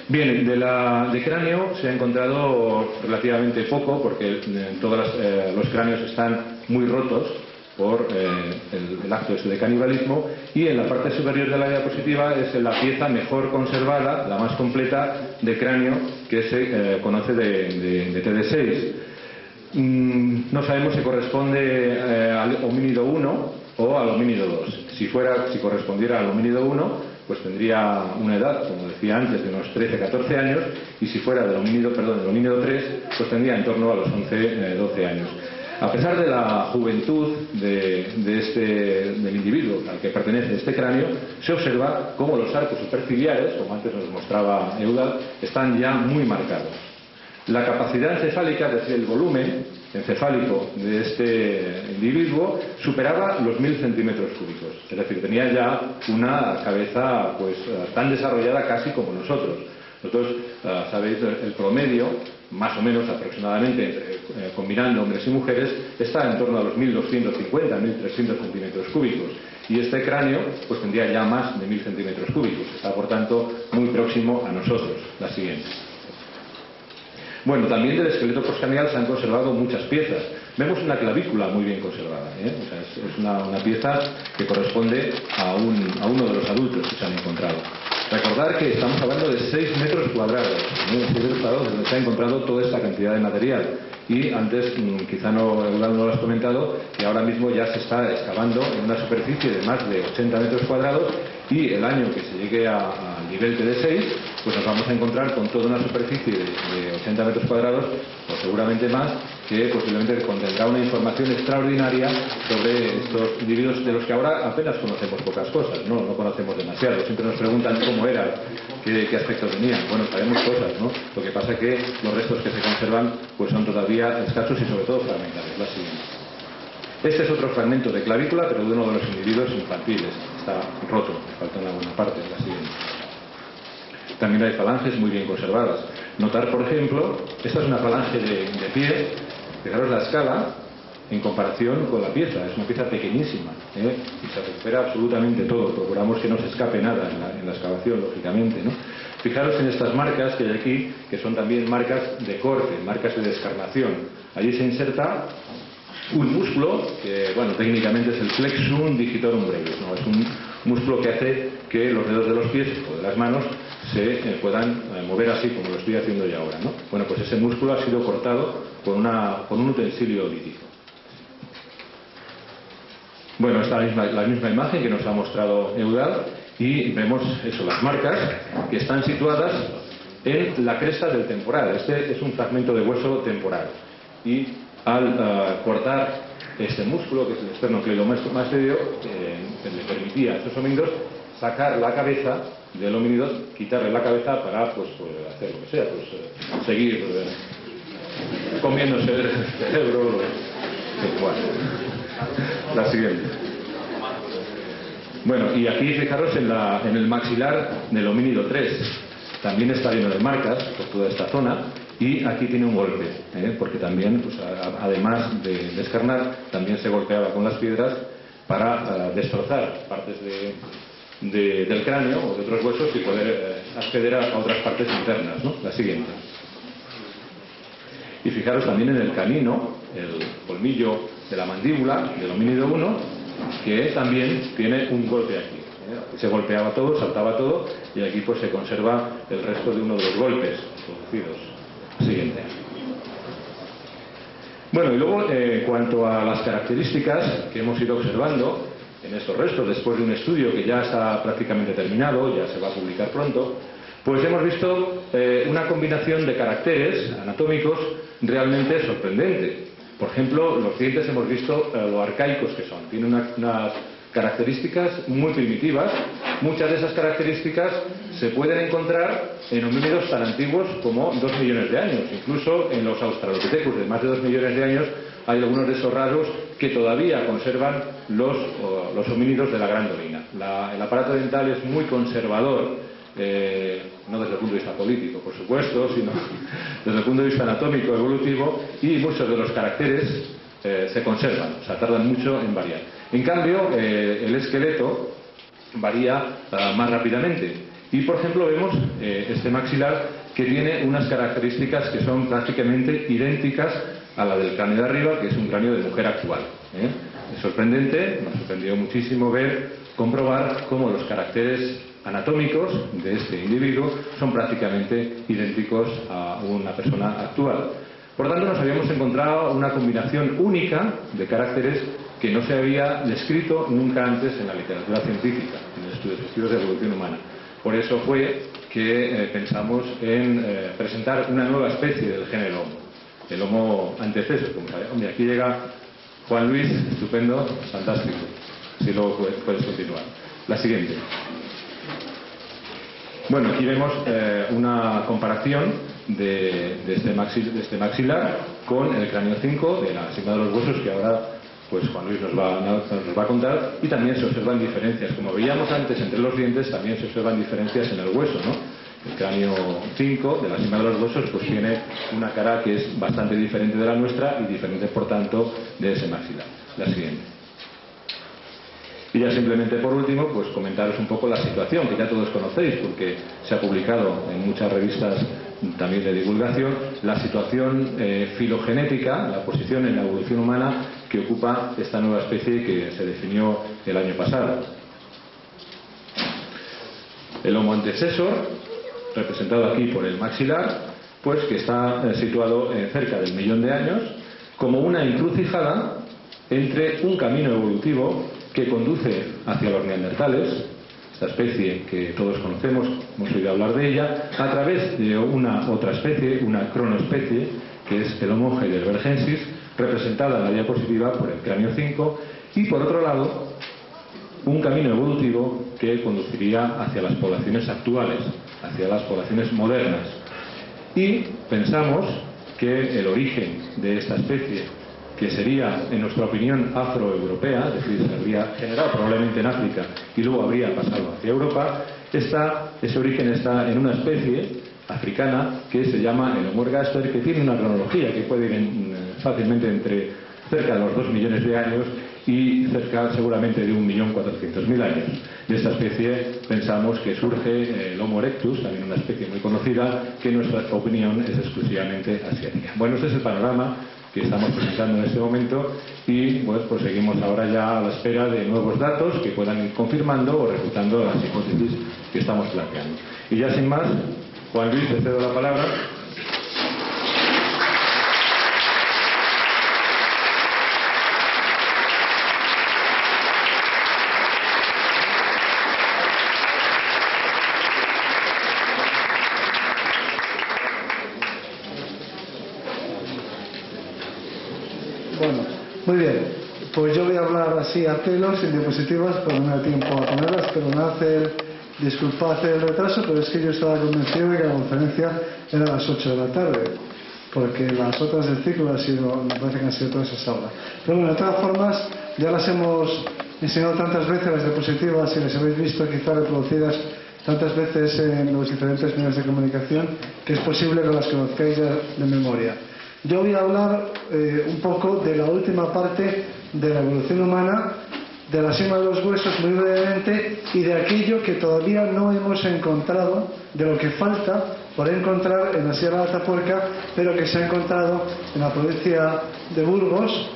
Bien, de cráneo se ha encontrado relativamente poco, porque todos los cráneos están muy rotos por el acto de canibalismo, y en la parte superior de la diapositiva es la pieza mejor conservada, la más completa de cráneo que se conoce de TD6. No sabemos si corresponde al homínido 1 o al homínido 2. Si correspondiera al homínido 1, pues tendría una edad, como decía antes, de unos 13-14 años, y si fuera del homínido 3, pues tendría en torno a los 11-12 años. A pesar de la juventud del individuo al que pertenece este cráneo, se observa cómo los arcos superciliares, como antes nos mostraba Eudald, están ya muy marcados. La capacidad encefálica, es decir, el volumen encefálico de este individuo, superaba los 1000 centímetros cúbicos. Es decir, tenía ya una cabeza pues tan desarrollada casi como nosotros. Nosotros, sabéis, el promedio, más o menos aproximadamente, combinando hombres y mujeres, está en torno a los 1250, 1300 centímetros cúbicos. Y este cráneo pues tendría ya más de 1000 centímetros cúbicos. Está, por tanto, muy próximo a nosotros. La siguiente. Bueno, también del esqueleto postcraneal se han conservado muchas piezas. Vemos una clavícula muy bien conservada, O sea, es una pieza que corresponde a uno de los adultos que se han encontrado. Recordar que estamos hablando de 6 metros cuadrados, 6 metros cuadrados donde se ha encontrado toda esta cantidad de material. Y antes, quizá no lo has comentado, que ahora mismo ya se está excavando en una superficie de más de 80 metros cuadrados, y el año que se llegue al nivel TD6, pues nos vamos a encontrar con toda una superficie de 80 metros cuadrados, o seguramente más, que posiblemente contendrá una información extraordinaria sobre estos individuos de los que ahora apenas conocemos pocas cosas, no conocemos demasiado. Siempre nos preguntan cómo eran, qué aspecto tenían. Bueno, sabemos cosas, ¿no? Lo que pasa es que los restos que se conservan pues son todavía escasos y sobre todo fragmentarios. La siguiente. Este es otro fragmento de clavícula, pero de uno de los individuos infantiles. Está roto, falta una buena parte. La siguiente. También hay falanges muy bien conservadas. Notar, por ejemplo, esta es una falange de pie. Fijaros la escala en comparación con la pieza. Es una pieza pequeñísima, y se recupera absolutamente todo. Procuramos que no se escape nada en la excavación, lógicamente, ¿no? Fijaros en estas marcas que hay aquí, que son también marcas de corte, marcas de descarnación. Allí se inserta un músculo que, bueno, técnicamente es el flexum digitorum brevis, ¿no? Es un músculo que hace que los dedos de los pies o de las manos se puedan mover así como lo estoy haciendo yo ahora, ¿no? Bueno, pues ese músculo ha sido cortado con un utensilio lítico. Bueno, esta la misma imagen que nos ha mostrado Eudald, y vemos eso, las marcas que están situadas en la cresta del temporal. Este es un fragmento de hueso temporal, y al cortar este músculo, que es el esternocleidomastoideo, le permitía a estos homínidos sacar la cabeza del homínido, quitarle la cabeza para pues hacer lo que sea, pues seguir comiéndose el cerebro. Bueno, la siguiente. Bueno, y aquí fijaros en el maxilar del homínido 3. También está lleno de marcas por toda esta zona, y aquí tiene un golpe, porque también, pues, además de descarnar, también se golpeaba con las piedras para destrozar partes del cráneo o de otros huesos y poder acceder a otras partes internas, ¿no? La siguiente. Y fijaros también en el canino, el colmillo de la mandíbula del homínido 1, que también tiene un golpe aquí. Aquí se golpeaba todo, saltaba todo, y aquí pues se conserva el resto de uno de los golpes producidos. Siguiente. Bueno, y luego en cuanto a las características que hemos ido observando en estos restos, después de un estudio que ya está prácticamente terminado, ya se va a publicar pronto, pues hemos visto una combinación de caracteres anatómicos realmente sorprendente. Por ejemplo, los dientes hemos visto lo arcaicos que son. Tienen unas características muy primitivas. Muchas de esas características se pueden encontrar en homínidos tan antiguos como 2 millones de años. Incluso en los australopithecus de más de 2 millones de años hay algunos de esos rasgos que todavía conservan los homínidos de la Gran Dolina. El aparato dental es muy conservador, no desde el punto de vista político, por supuesto, sino desde el punto de vista anatómico, evolutivo, y muchos de los caracteres se conservan, o sea, tardan mucho en variar. En cambio, el esqueleto varía más rápidamente. Y, por ejemplo, vemos este maxilar que tiene unas características que son prácticamente idénticas a la del cráneo de arriba, que es un cráneo de mujer actual. Es sorprendente, nos sorprendió muchísimo comprobar cómo los caracteres anatómicos de este individuo son prácticamente idénticos a una persona actual. Por tanto, nos habíamos encontrado una combinación única de caracteres que no se había descrito nunca antes en la literatura científica, en el estudios de evolución humana. Por eso fue que pensamos en presentar una nueva especie del género Homo, el Homo antecesor, como sabe. Hombre, aquí llega Juan Luis, estupendo, fantástico. Si luego puedes continuar. La siguiente. Bueno, aquí vemos una comparación de este maxilar con el cráneo 5 de la cima de los huesos, que ahora pues Juan Luis nos va a contar, y también se observan diferencias. Como veíamos antes entre los dientes, también se observan diferencias en el hueso, ¿no? El cráneo 5 de la cima de los huesos pues tiene una cara que es bastante diferente de la nuestra y diferente, por tanto, de ese maxilar. La siguiente. Y ya simplemente por último, pues comentaros un poco la situación, que ya todos conocéis, porque se ha publicado en muchas revistas también de divulgación, la situación filogenética, la posición en la evolución humana que ocupa esta nueva especie que se definió el año pasado. El Homo antecesor, representado aquí por el maxilar, pues que está situado cerca del 1.000.000 de años, como una encrucijada entre un camino evolutivo que conduce hacia los neandertales, esta especie que todos conocemos, hemos oído hablar de ella, a través de una otra especie, una cronoespecie, que es el Homo heidelbergensis, representada en la diapositiva por el cráneo 5, y por otro lado, un camino evolutivo que conduciría hacia las poblaciones actuales, hacia las poblaciones modernas. Y pensamos que el origen de esta especie, que sería, en nuestra opinión, afroeuropea, es decir, se habría generado probablemente en África y luego habría pasado hacia Europa, ese origen está en una especie africana que se llama el Homo ergaster, que tiene una cronología que puede ir fácilmente entre cerca de los 2 millones de años y cerca seguramente de 1.400.000 años. De esta especie pensamos que surge el Homo erectus, también una especie muy conocida, que en nuestra opinión es exclusivamente asiática. Bueno, este es el panorama que estamos presentando en este momento y pues seguimos ahora ya a la espera de nuevos datos que puedan ir confirmando o refutando las hipótesis que estamos planteando. Y ya sin más, Juan Luis, te cedo la palabra. Muy bien, pues yo voy a hablar así a pelo, sin diapositivas, porque no me da tiempo a ponerlas, pero disculpad el retraso, pero es que yo estaba convencido de que la conferencia era a las 8 de la tarde, porque las otras del ciclo me parece que han sido todas esas horas. Pero bueno, de todas formas, ya las hemos enseñado tantas veces las diapositivas y las habéis visto quizá reproducidas tantas veces en los diferentes medios de comunicación, que es posible que las conozcáis ya de memoria. Yo voy a hablar un poco de la última parte de la evolución humana, de la cima de los huesos muy brevemente y de aquello que todavía no hemos encontrado, de lo que falta por encontrar en la Sierra de Atapuerca, pero que se ha encontrado en la provincia de Burgos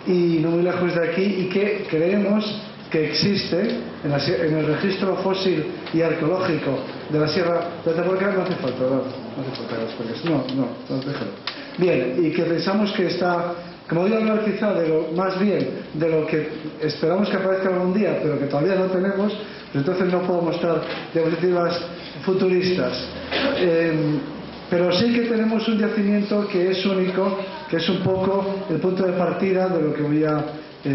y no muy lejos de aquí, y que creemos que existe en el registro fósil y arqueológico de la Sierra de Atapuerca. No hace falta, ¿verdad? No hace falta que los pongas. No, déjalo. Bien, y que pensamos que está, como voy a hablar quizá más bien de lo que esperamos que aparezca algún día, pero que todavía no tenemos, pues entonces no puedo mostrar diapositivas futuristas. Pero sí que tenemos un yacimiento que es único, que es un poco el punto de partida de lo que voy a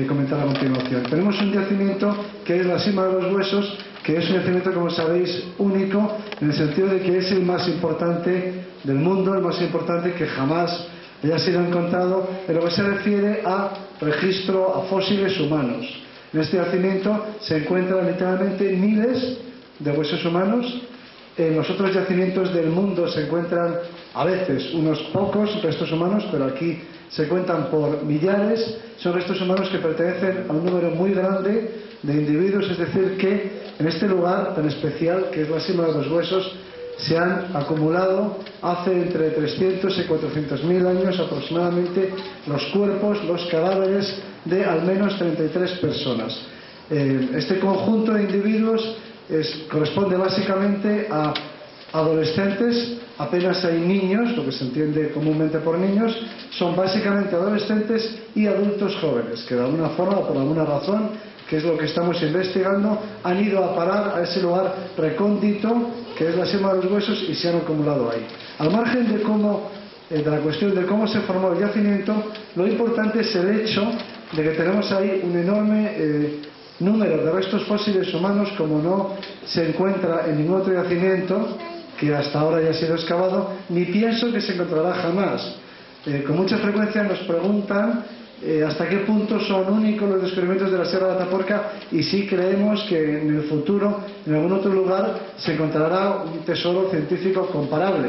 comentar a continuación. Tenemos un yacimiento que es la cima de los huesos, que es un yacimiento, como sabéis, único, en el sentido de que es el más importante del mundo, el más importante que jamás haya sido encontrado en lo que se refiere a registro, a fósiles humanos. En este yacimiento se encuentran literalmente miles de huesos humanos. En los otros yacimientos del mundo se encuentran a veces unos pocos restos humanos, pero aquí se cuentan por millares. Son restos humanos que pertenecen a un número muy grande de individuos, es decir, que en este lugar tan especial, que es la cima de los huesos, se han acumulado hace entre 300 y 400.000 años aproximadamente los cuerpos, los cadáveres de al menos 33 personas. Este conjunto de individuos corresponde básicamente a adolescentes, apenas hay niños, lo que se entiende comúnmente por niños, son básicamente adolescentes y adultos jóvenes, que de alguna forma o por alguna razón que es lo que estamos investigando, han ido a parar a ese lugar recóndito que es la Sima de los Huesos y se han acumulado ahí. Al margen de la cuestión de cómo se formó el yacimiento, lo importante es el hecho de que tenemos ahí un enorme número de restos fósiles humanos, como no se encuentra en ningún otro yacimiento que hasta ahora haya sido excavado, ni pienso que se encontrará jamás. Con mucha frecuencia nos preguntan hasta qué punto son únicos los descubrimientos de la Sierra de Atapuerca, y sí creemos que en el futuro en algún otro lugar se encontrará un tesoro científico comparable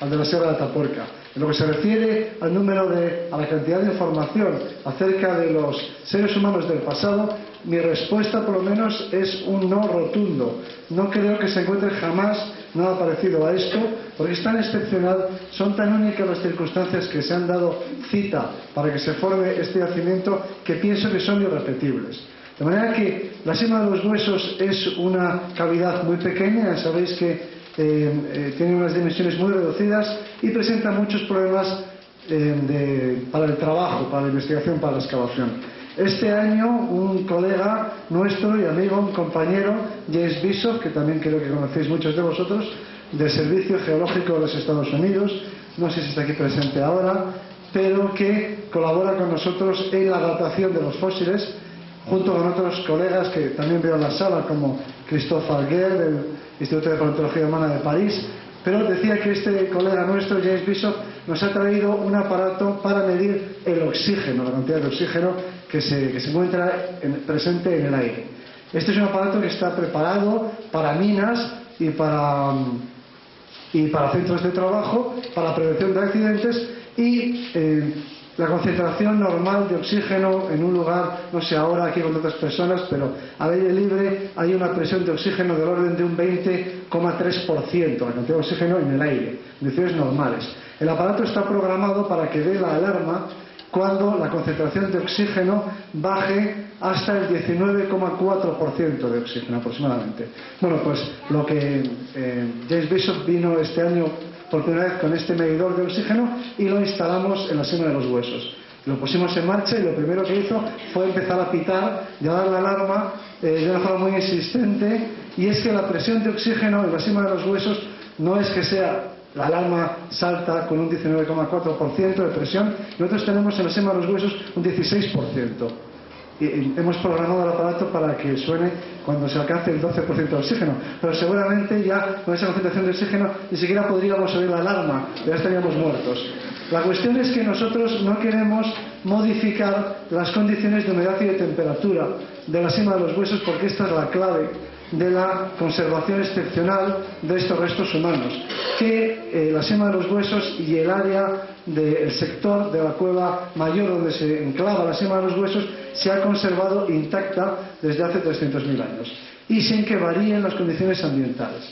al de la Sierra de Atapuerca. En lo que se refiere al a la cantidad de información acerca de los seres humanos del pasado, mi respuesta por lo menos es un no rotundo. No creo que se encuentre jamás nada parecido a esto, porque es tan excepcional, son tan únicas las circunstancias que se han dado cita para que se forme este yacimiento, que pienso que son irrepetibles. De manera que la Sima de los Huesos es una cavidad muy pequeña, ya sabéis que tiene unas dimensiones muy reducidas y presenta muchos problemas para el trabajo, para la investigación, para la excavación. Este año un colega nuestro y amigo, un compañero, James Bishop, que también creo que conocéis muchos de vosotros, del Servicio Geológico de los Estados Unidos, no sé si está aquí presente ahora, pero que colabora con nosotros en la datación de los fósiles, junto con otros colegas que también veo en la sala, como Christophe Alguer del Instituto de Paleontología Humana de París. Pero decía que este colega nuestro, James Bishop, nos ha traído un aparato para medir el oxígeno, la cantidad de oxígeno que se encuentra presente en el aire. Este es un aparato que está preparado para minas y para centros de trabajo, para prevención de accidentes, y la concentración normal de oxígeno en un lugar, no sé ahora aquí con otras personas, pero al aire libre hay una presión de oxígeno del orden de un 20,3%, la cantidad de oxígeno en el aire, en condiciones normales. El aparato está programado para que dé la alarma cuando la concentración de oxígeno baje hasta el 19,4% de oxígeno aproximadamente. Bueno, pues lo que James Bishop vino este año por primera vez con este medidor de oxígeno y lo instalamos en la Sima de los Huesos. Lo pusimos en marcha y lo primero que hizo fue empezar a pitar y a dar la alarma de una forma muy insistente, y es que la presión de oxígeno en la Sima de los Huesos no es que sea, la alarma salta con un 19,4% de presión, nosotros tenemos en la Sima de los Huesos un 16%. Y hemos programado el aparato para que suene cuando se alcance el 12% de oxígeno, pero seguramente ya con esa concentración de oxígeno ni siquiera podríamos oír la alarma, ya estaríamos muertos. La cuestión es que nosotros no queremos modificar las condiciones de humedad y de temperatura de la Sima de los Huesos, porque esta es la clave de la conservación excepcional de estos restos humanos, que la Sima de los Huesos y el área del sector de la cueva mayor donde se enclava la Sima de los Huesos se ha conservado intacta desde hace 300.000 años y sin que varíen las condiciones ambientales.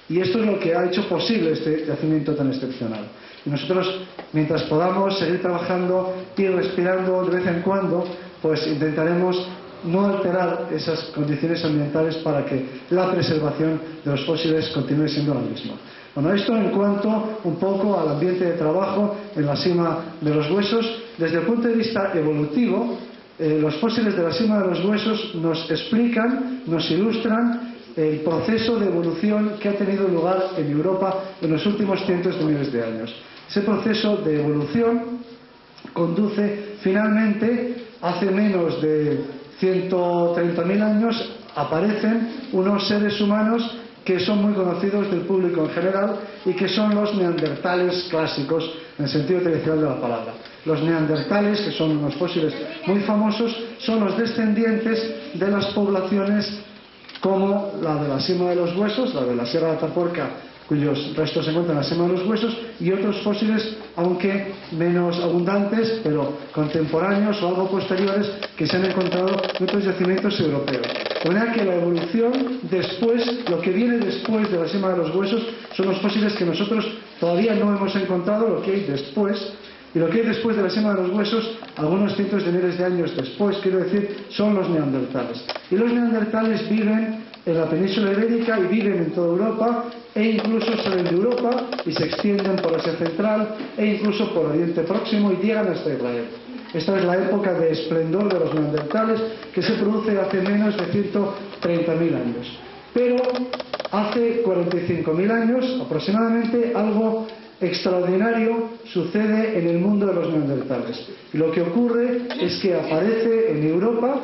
Y esto es lo que ha hecho posible este yacimiento tan excepcional. Y nosotros, mientras podamos seguir trabajando y respirando de vez en cuando, pues intentaremos no alterar esas condiciones ambientales para que la preservación de los fósiles continúe siendo la misma. Bueno, esto en cuanto un poco al ambiente de trabajo en la Sima de los Huesos. Desde el punto de vista evolutivo, los fósiles de la Sima de los Huesos nos explican, nos ilustran el proceso de evolución que ha tenido lugar en Europa en los últimos cientos de miles de años. Ese proceso de evolución conduce finalmente, hace menos de 130.000 años, aparecen unos seres humanos que son muy conocidos del público en general y que son los neandertales clásicos en el sentido tradicional de la palabra. Los neandertales, que son unos fósiles muy famosos, son los descendientes de las poblaciones como la de la Sima de los Huesos, la de la Sierra de Atapuerca, cuyos restos se encuentran en la Sima de los Huesos, y otros fósiles, aunque menos abundantes, pero contemporáneos o algo posteriores, que se han encontrado en otros yacimientos europeos. De manera que la evolución después, lo que viene después de la Sima de los Huesos, son los fósiles que nosotros todavía no hemos encontrado, lo que hay después. Y lo que hay después de la Sima de los Huesos, algunos cientos de miles de años después, quiero decir, son los neandertales. Y los neandertales viven en la península ibérica y viven en toda Europa, e incluso salen de Europa y se extienden por Asia Central e incluso por Oriente Próximo y llegan hasta Israel. Esta es la época de esplendor de los neandertales, que se produce hace menos de 130.000 años. Pero hace 45.000 años aproximadamente algo extraordinario sucede en el mundo de los neandertales. Y lo que ocurre es que aparece en Europa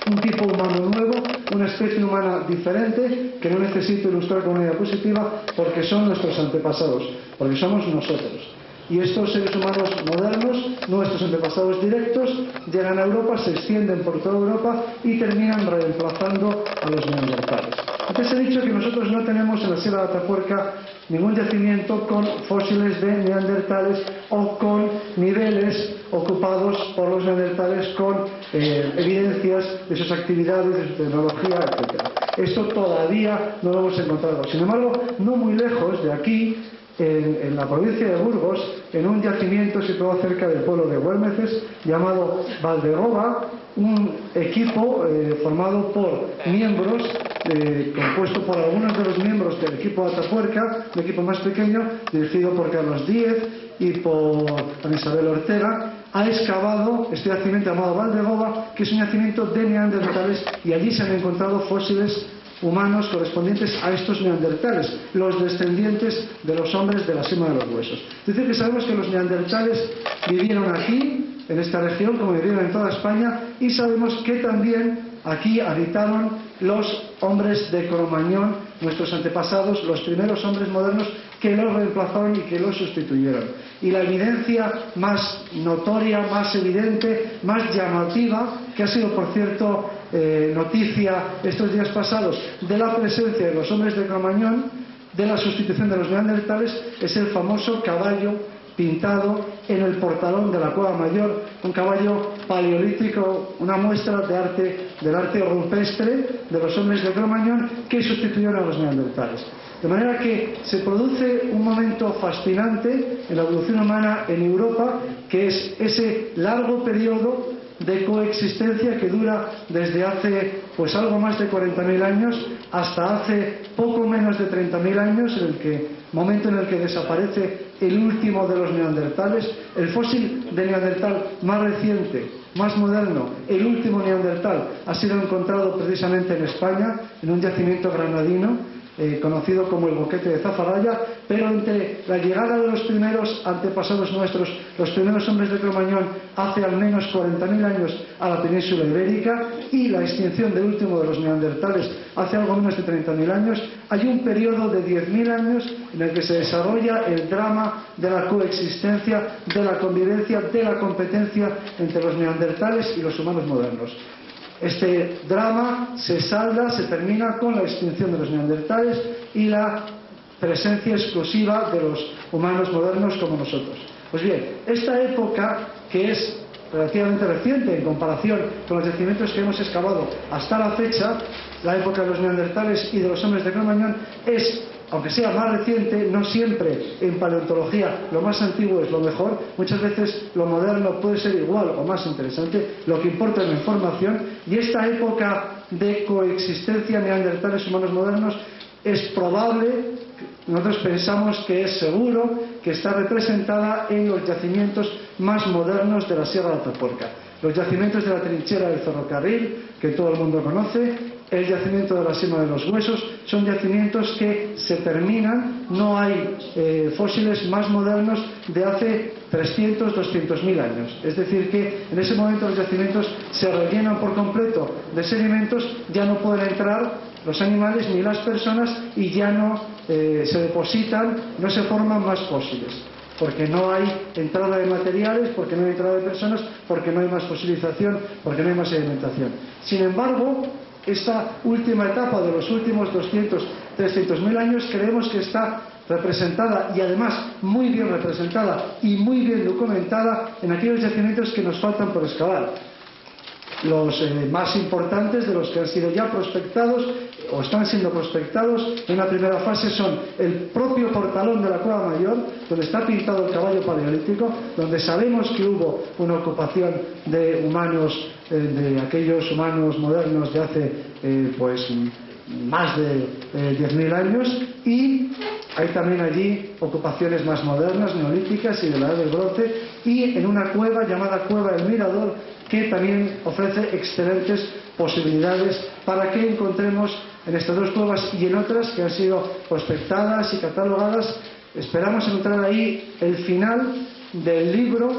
un tipo humano nuevo, una especie humana diferente, que no necesito ilustrar con una diapositiva, porque son nuestros antepasados, porque somos nosotros. Y estos seres humanos modernos, nuestros antepasados directos, llegan a Europa, se extienden por toda Europa y terminan reemplazando a los neandertales. Antes he dicho que nosotros no tenemos en la Sierra de Atapuerca ningún yacimiento con fósiles de neandertales o con niveles ocupados por los neandertales con evidencias de sus actividades, de su tecnología, etc. Esto todavía no lo hemos encontrado. Sin embargo, no muy lejos de aquí, en la provincia de Burgos, en un yacimiento situado cerca del pueblo de Güemeces, llamado Valdegoba, un equipo formado por miembros, compuesto por algunos de los miembros del equipo de Atapuerca, un equipo más pequeño, dirigido por Carlos Díez y por Ana Isabel Ortega, ha excavado este yacimiento llamado Valdegoba, que es un yacimiento de neandertales, y allí se han encontrado fósiles humanos correspondientes a estos neandertales, los descendientes de los hombres de la sima de los huesos. Es decir, que sabemos que los neandertales vivieron aquí, en esta región, como vivieron en toda España, y sabemos que también aquí habitaron los hombres de Cro-Magnon, nuestros antepasados, los primeros hombres modernos que los reemplazaron y que los sustituyeron. Y la evidencia más notoria, más evidente, más llamativa, que ha sido, por cierto, noticia estos días pasados, de la presencia de los hombres de Cro-Magnon, de la sustitución de los neandertales, es el famoso caballo pintado en el portalón de la Cueva Mayor, un caballo paleolítico, una muestra de arte, del arte rupestre de los hombres de Cro-Magnon, que sustituyeron a los neandertales. De manera que se produce un momento fascinante en la evolución humana en Europa, que es ese largo periodo de coexistencia que dura desde hace pues algo más de 40.000 años hasta hace poco menos de 30.000 años, momento en el que desaparece el último de los neandertales. El fósil de neandertal más reciente, más moderno, el último neandertal, ha sido encontrado precisamente en España, en un yacimiento granadino conocido como el Boquete de Zafarraya, pero entre la llegada de los primeros antepasados nuestros, los primeros hombres de Cro-Magnon, hace al menos 40.000 años a la península ibérica, y la extinción del último de los neandertales hace algo menos de 30.000 años, hay un periodo de 10.000 años en el que se desarrolla el drama de la coexistencia, de la convivencia, de la competencia entre los neandertales y los humanos modernos. Este drama se salda, se termina con la extinción de los neandertales y la presencia exclusiva de los humanos modernos como nosotros. Pues bien, esta época, que es relativamente reciente en comparación con los yacimientos que hemos excavado hasta la fecha, la época de los neandertales y de los hombres de Cro-Magnon, es, aunque sea más reciente, no siempre en paleontología lo más antiguo es lo mejor. Muchas veces lo moderno puede ser igual o más interesante. Lo que importa es la información, y esta época de coexistencia neandertales humanos modernos es probable, nosotros pensamos que es seguro, que está representada en los yacimientos más modernos de la Sierra de Atapuerca. Los yacimientos de la trinchera del ferrocarril, que todo el mundo conoce, el yacimiento de la sima de los huesos, son yacimientos que se terminan, no hay fósiles más modernos de hace 300, 200.000 años. Es decir, que en ese momento los yacimientos se rellenan por completo de sedimentos, ya no pueden entrar los animales ni las personas, y ya no se depositan, no se forman más fósiles, porque no hay entrada de materiales, porque no hay entrada de personas, porque no hay más fosilización, porque no hay más sedimentación. Sin embargo, esta última etapa de los últimos 200, 300.000 años creemos que está representada, y además muy bien representada y muy bien documentada, en aquellos yacimientos que nos faltan por excavar. Los más importantes, de los que han sido ya prospectados o están siendo prospectados en la primera fase, son el propio portalón de la Cueva Mayor, donde está pintado el caballo paleolítico, donde sabemos que hubo una ocupación de humanos, de aquellos humanos modernos de hace pues más de 10.000 años, y Hay también allí ocupaciones más modernas, neolíticas y de la edad del bronce, y en una cueva llamada Cueva del Mirador, que también ofrece excelentes posibilidades para que encontremos en estas dos cuevas y en otras que han sido prospectadas y catalogadas. Esperamos encontrar ahí el final del libro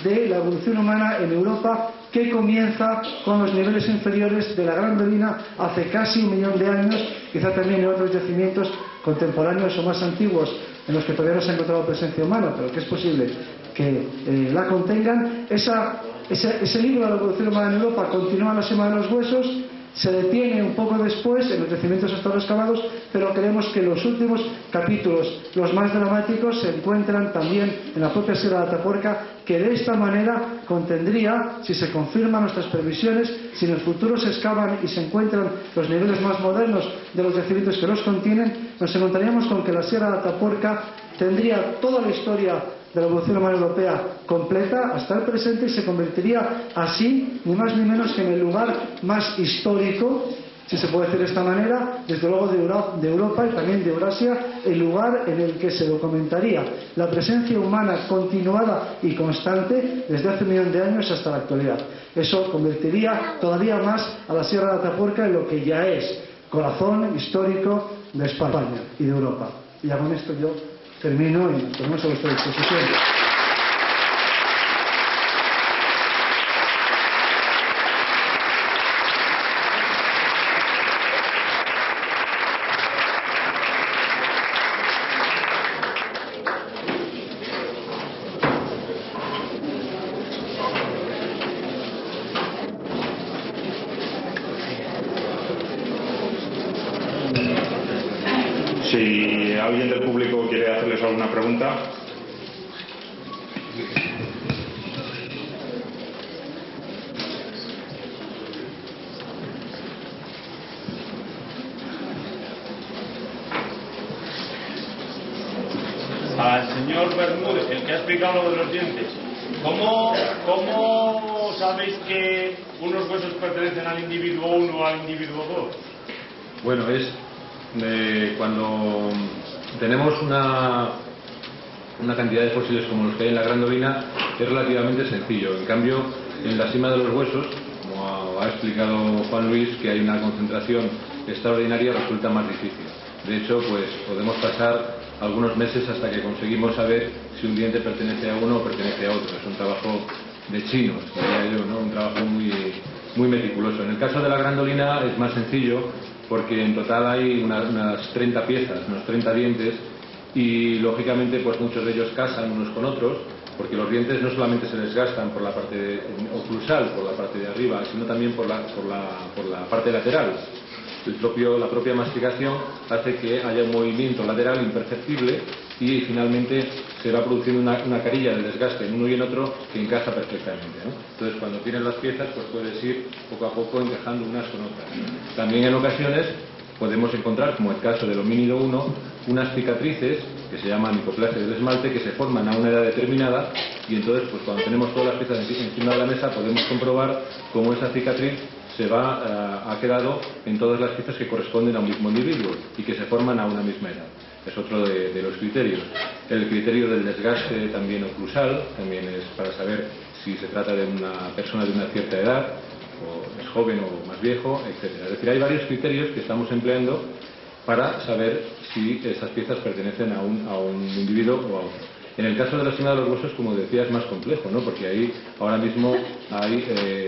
de la evolución humana en Europa, que comienza con los niveles inferiores de la Gran Dolina hace casi 1 millón de años, quizá también en otros yacimientos contemporáneos o más antiguos en los que todavía no se ha encontrado presencia humana, pero que es posible que la contengan. Ese libro de la evolución humana en Europa continúa en la Sima de los Huesos, se detiene un poco después en los yacimientos hasta los excavados, pero creemos que los últimos capítulos, los más dramáticos, se encuentran también en la propia Sierra de Atapuerca, que de esta manera contendría, si se confirman nuestras previsiones, si en el futuro se excavan y se encuentran los niveles más modernos de los yacimientos que los contienen, nos encontraríamos con que la Sierra de Atapuerca tendría toda la historia de la evolución humana europea completa hasta el presente, y se convertiría así, ni más ni menos, que en el lugar más histórico, si se puede decir de esta manera, desde luego de Europa y también de Eurasia, el lugar en el que se documentaría la presencia humana continuada y constante desde hace 1 millón de años hasta la actualidad. Eso convertiría todavía más a la Sierra de Atapuerca en lo que ya es corazón histórico de España y de Europa. Y ya con esto yo termino y ponemos a vuestra disposición. Si alguien del público quiere hacerles alguna pregunta. Al señor Bermúdez, el que ha explicado lo de los dientes, ¿cómo sabéis que unos huesos pertenecen al individuo 1 o al individuo 2? Bueno, es cuando tenemos una cantidad de fósiles como los que hay en la Gran Dolina, es relativamente sencillo. En cambio, en la Sima de los Huesos, como ha explicado Juan Luis, que hay una concentración extraordinaria, resulta más difícil. De hecho, pues podemos pasar algunos meses hasta que conseguimos saber si un diente pertenece a uno o pertenece a otro. Es un trabajo de chinos, diría yo, ¿no? Un trabajo muy meticuloso. En el caso de la Gran Dolina es más sencillo, porque en total hay unas 30 piezas, unos 30 dientes, y lógicamente pues muchos de ellos casan unos con otros, porque los dientes no solamente se desgastan por la parte oclusal, por la parte de arriba, sino también por la parte lateral. La propia masticación hace que haya un movimiento lateral imperceptible y finalmente se va produciendo una carilla de desgaste en uno y en otro que encaja perfectamente, ¿no? Entonces, cuando tienes las piezas, pues puedes ir poco a poco encajando unas con otras. También en ocasiones podemos encontrar, como el caso del homínido 1, unas cicatrices que se llaman hipoplasia del esmalte, que se forman a una edad determinada, y entonces pues cuando tenemos todas las piezas encima de la mesa podemos comprobar cómo esa cicatriz ha quedado en todas las piezas que corresponden a un mismo individuo y que se forman a una misma edad. Es otro de los criterios. El criterio del desgaste también oclusal, también es para saber si se trata de una persona de una cierta edad, o es joven o más viejo, etc. Es decir, hay varios criterios que estamos empleando para saber si esas piezas pertenecen a un individuo o a otro. En el caso de la Sima de los Huesos, como decía, es más complejo, ¿no? Porque ahí ahora mismo hay,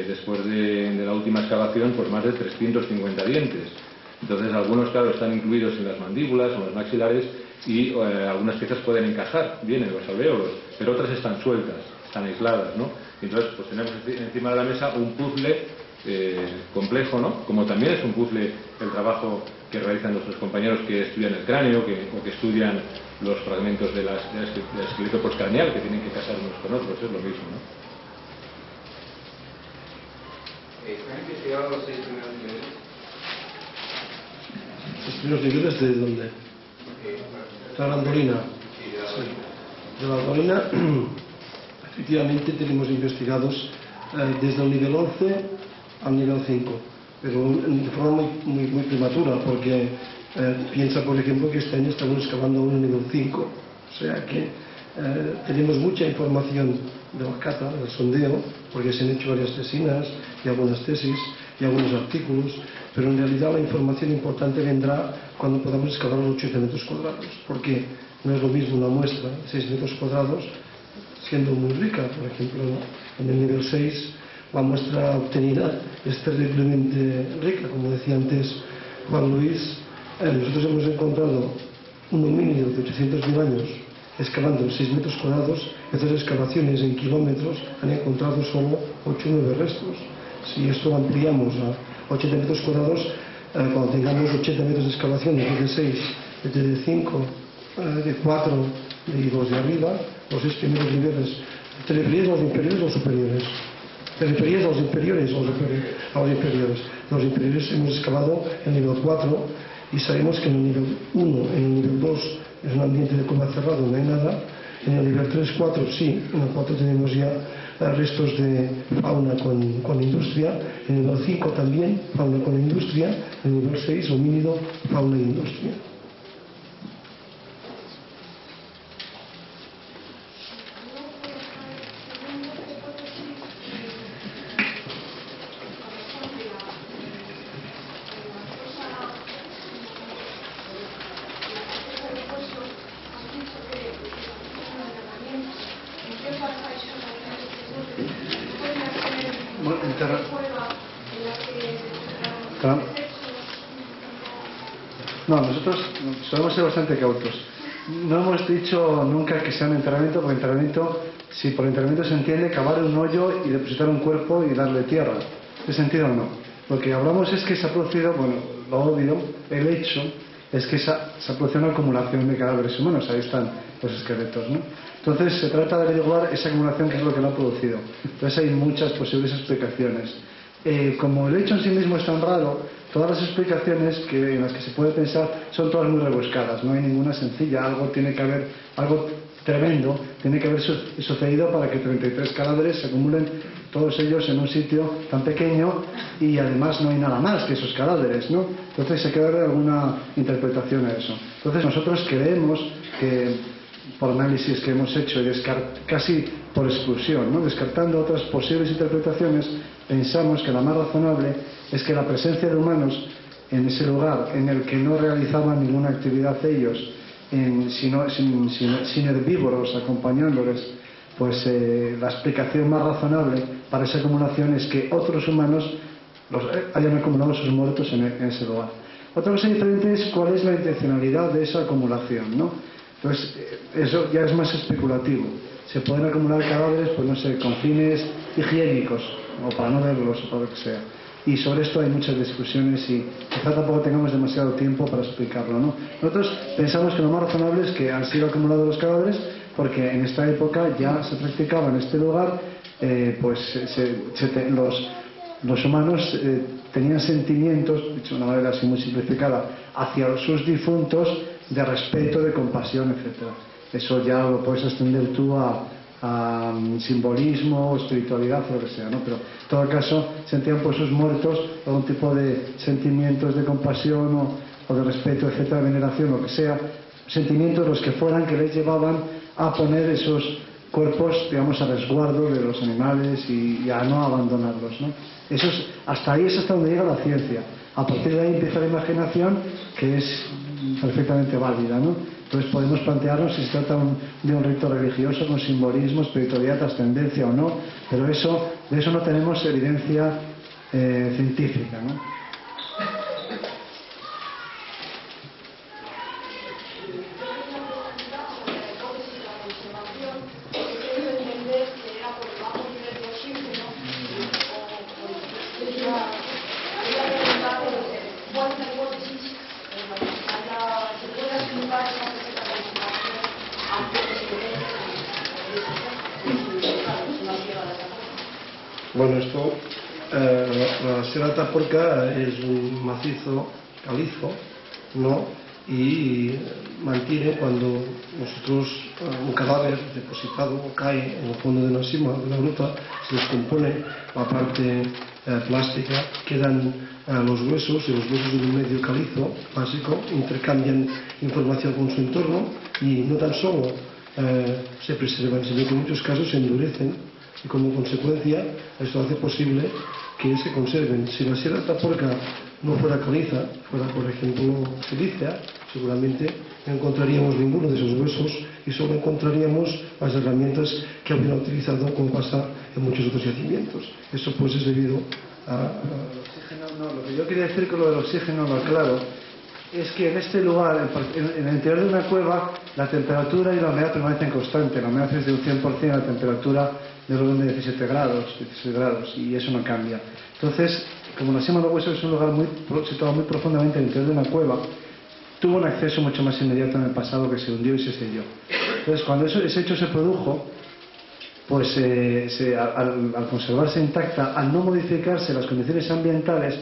después de la última excavación, pues más de 350 dientes. Entonces, algunos, claro, están incluidos en las mandíbulas o en los maxilares, y algunas piezas pueden encajar bien en los alvéolos, pero otras están sueltas, están aisladas, ¿no? Entonces, pues tenemos encima de la mesa un puzzle complejo, ¿no? Como también es un puzzle el trabajo que realizan nuestros compañeros que estudian el cráneo o que estudian los fragmentos del esqueleto postcraneal, que tienen que casar unos con otros, es lo mismo, ¿no? ¿Están investigados los 6 primeros niveles? ¿Los primeros niveles de dónde? La Gran Dolina. Sí. De la Dolina, efectivamente tenemos investigados desde el nivel 11 al nivel 5, pero de forma muy prematura, porque Piensa, por ejemplo, que este año estamos excavando un nivel 5, o sea que tenemos mucha información de la cata, del sondeo, porque se han hecho varias tesinas y algunas tesis y algunos artículos, pero en realidad la información importante vendrá cuando podamos excavar los 80 metros cuadrados, porque no es lo mismo una muestra de 6 metros cuadrados siendo muy rica. Por ejemplo, en el nivel 6 la muestra obtenida es terriblemente rica, como decía antes Juan Luis. Nosotros hemos encontrado un homínido de 800.000 años excavando 6 metros cuadrados. Estas excavaciones en kilómetros han encontrado solo 8 o 9 restos. Si esto lo ampliamos a 80 metros cuadrados, cuando tengamos 80 metros de excavación de 6, de 5, de 4 y los de arriba, los 6 primeros niveles, ¿te referías a los inferiores o los superiores? ¿Te referías a los inferiores o a los inferiores? Los inferiores hemos excavado el nivel 4 y sabemos que en el nivel 1, en el nivel 2 es un ambiente de cueva cerrado, no hay nada. En el nivel 3, 4 sí, en el 4 tenemos ya restos de fauna con industria. En el nivel 5 también, fauna con industria. En el nivel 6, homínido, fauna e industria. No, nosotros solemos ser bastante cautos. No hemos dicho nunca que sea un enterramiento, porque enterramiento, si por enterramiento se entiende cavar un hoyo y depositar un cuerpo y darle tierra. ¿Tiene sentido o no? Lo que hablamos es que se ha producido, bueno, lo obvio, el hecho es que se ha producido una acumulación de cadáveres humanos. Ahí están los esqueletos, ¿no? Entonces se trata de averiguar esa acumulación, que es lo que lo ha producido. Entonces hay muchas posibles explicaciones. Como el hecho en sí mismo es tan raro, todas las explicaciones en las que se puede pensar son todas muy rebuscadas, no hay ninguna sencilla. Algo tiene que haber, algo tremendo tiene que haber sucedido para que 33 cadáveres se acumulen todos ellos en un sitio tan pequeño, y además no hay nada más que esos cadáveres, ¿no? Entonces hay que darle alguna interpretación a eso. Entonces nosotros creemos que, por análisis que hemos hecho y casi por exclusión, ¿no?, descartando otras posibles interpretaciones, pensamos que la más razonable es que la presencia de humanos en ese lugar, en el que no realizaban ninguna actividad ellos, sin herbívoros acompañándoles, pues la explicación más razonable para esa acumulación es que otros humanos hayan acumulado sus muertos en ese lugar. Otra cosa diferente es cuál es la intencionalidad de esa acumulación, ¿no? Entonces, eso ya es más especulativo. Se pueden acumular cadáveres, pues no sé, con fines higiénicos, o para no verlos, o para lo que sea. Y sobre esto hay muchas discusiones y quizá tampoco tengamos demasiado tiempo para explicarlo, ¿no? Nosotros pensamos que lo más razonable es que han sido acumulados los cadáveres porque en esta época ya se practicaba en este lugar, los humanos tenían sentimientos, dicho de una manera así muy simplificada, hacia sus difuntos, de respeto, de compasión, etc. Eso ya lo puedes extender tú a simbolismo, espiritualidad o lo que sea, ¿no? Pero en todo caso sentían por sus muertos algún tipo de sentimientos de compasión o de respeto, etcétera, veneración, lo que sea, sentimientos los que fueran, que les llevaban a poner esos cuerpos, digamos, a resguardo de los animales y a no abandonarlos, ¿no? Hasta ahí es hasta donde llega la ciencia. A partir de ahí empieza la imaginación, que es perfectamente válida, ¿no? Entonces podemos plantearnos si se trata de un rito religioso con simbolismo, espiritualidad, trascendencia o no, pero de eso no tenemos evidencia científica, ¿no? Bueno, esto, la Sierra Atapuerca es un macizo calizo, ¿no? Y mantiene, cuando nosotros un cadáver depositado cae en el fondo de la gruta, se descompone la parte plástica, quedan los huesos y los huesos de un medio calizo básico intercambian información con su entorno y no tan solo se preservan, sino que en muchos casos se endurecen y como consecuencia esto hace posible que se conserven. Si la Sierra Atapuerca no fuera caliza, fuera por ejemplo silicia, seguramente no encontraríamos ninguno de esos huesos y solo encontraríamos las herramientas que habían utilizado como pasa en muchos otros yacimientos. Eso pues es debido a... Lo que yo quería decir con lo del oxígeno, lo aclaro, es que en este lugar, en el interior de una cueva, la temperatura y la humedad permanecen constantes. La humedad es de un 100%, la temperatura del orden de 16 grados, y eso no cambia. Entonces, como la Sima de los Huesos es un lugar situado muy profundamente en el interior de una cueva, tuvo un acceso mucho más inmediato en el pasado, que se hundió y se selló. Entonces, cuando ese hecho se produjo, pues al conservarse intacta, al no modificarse las condiciones ambientales,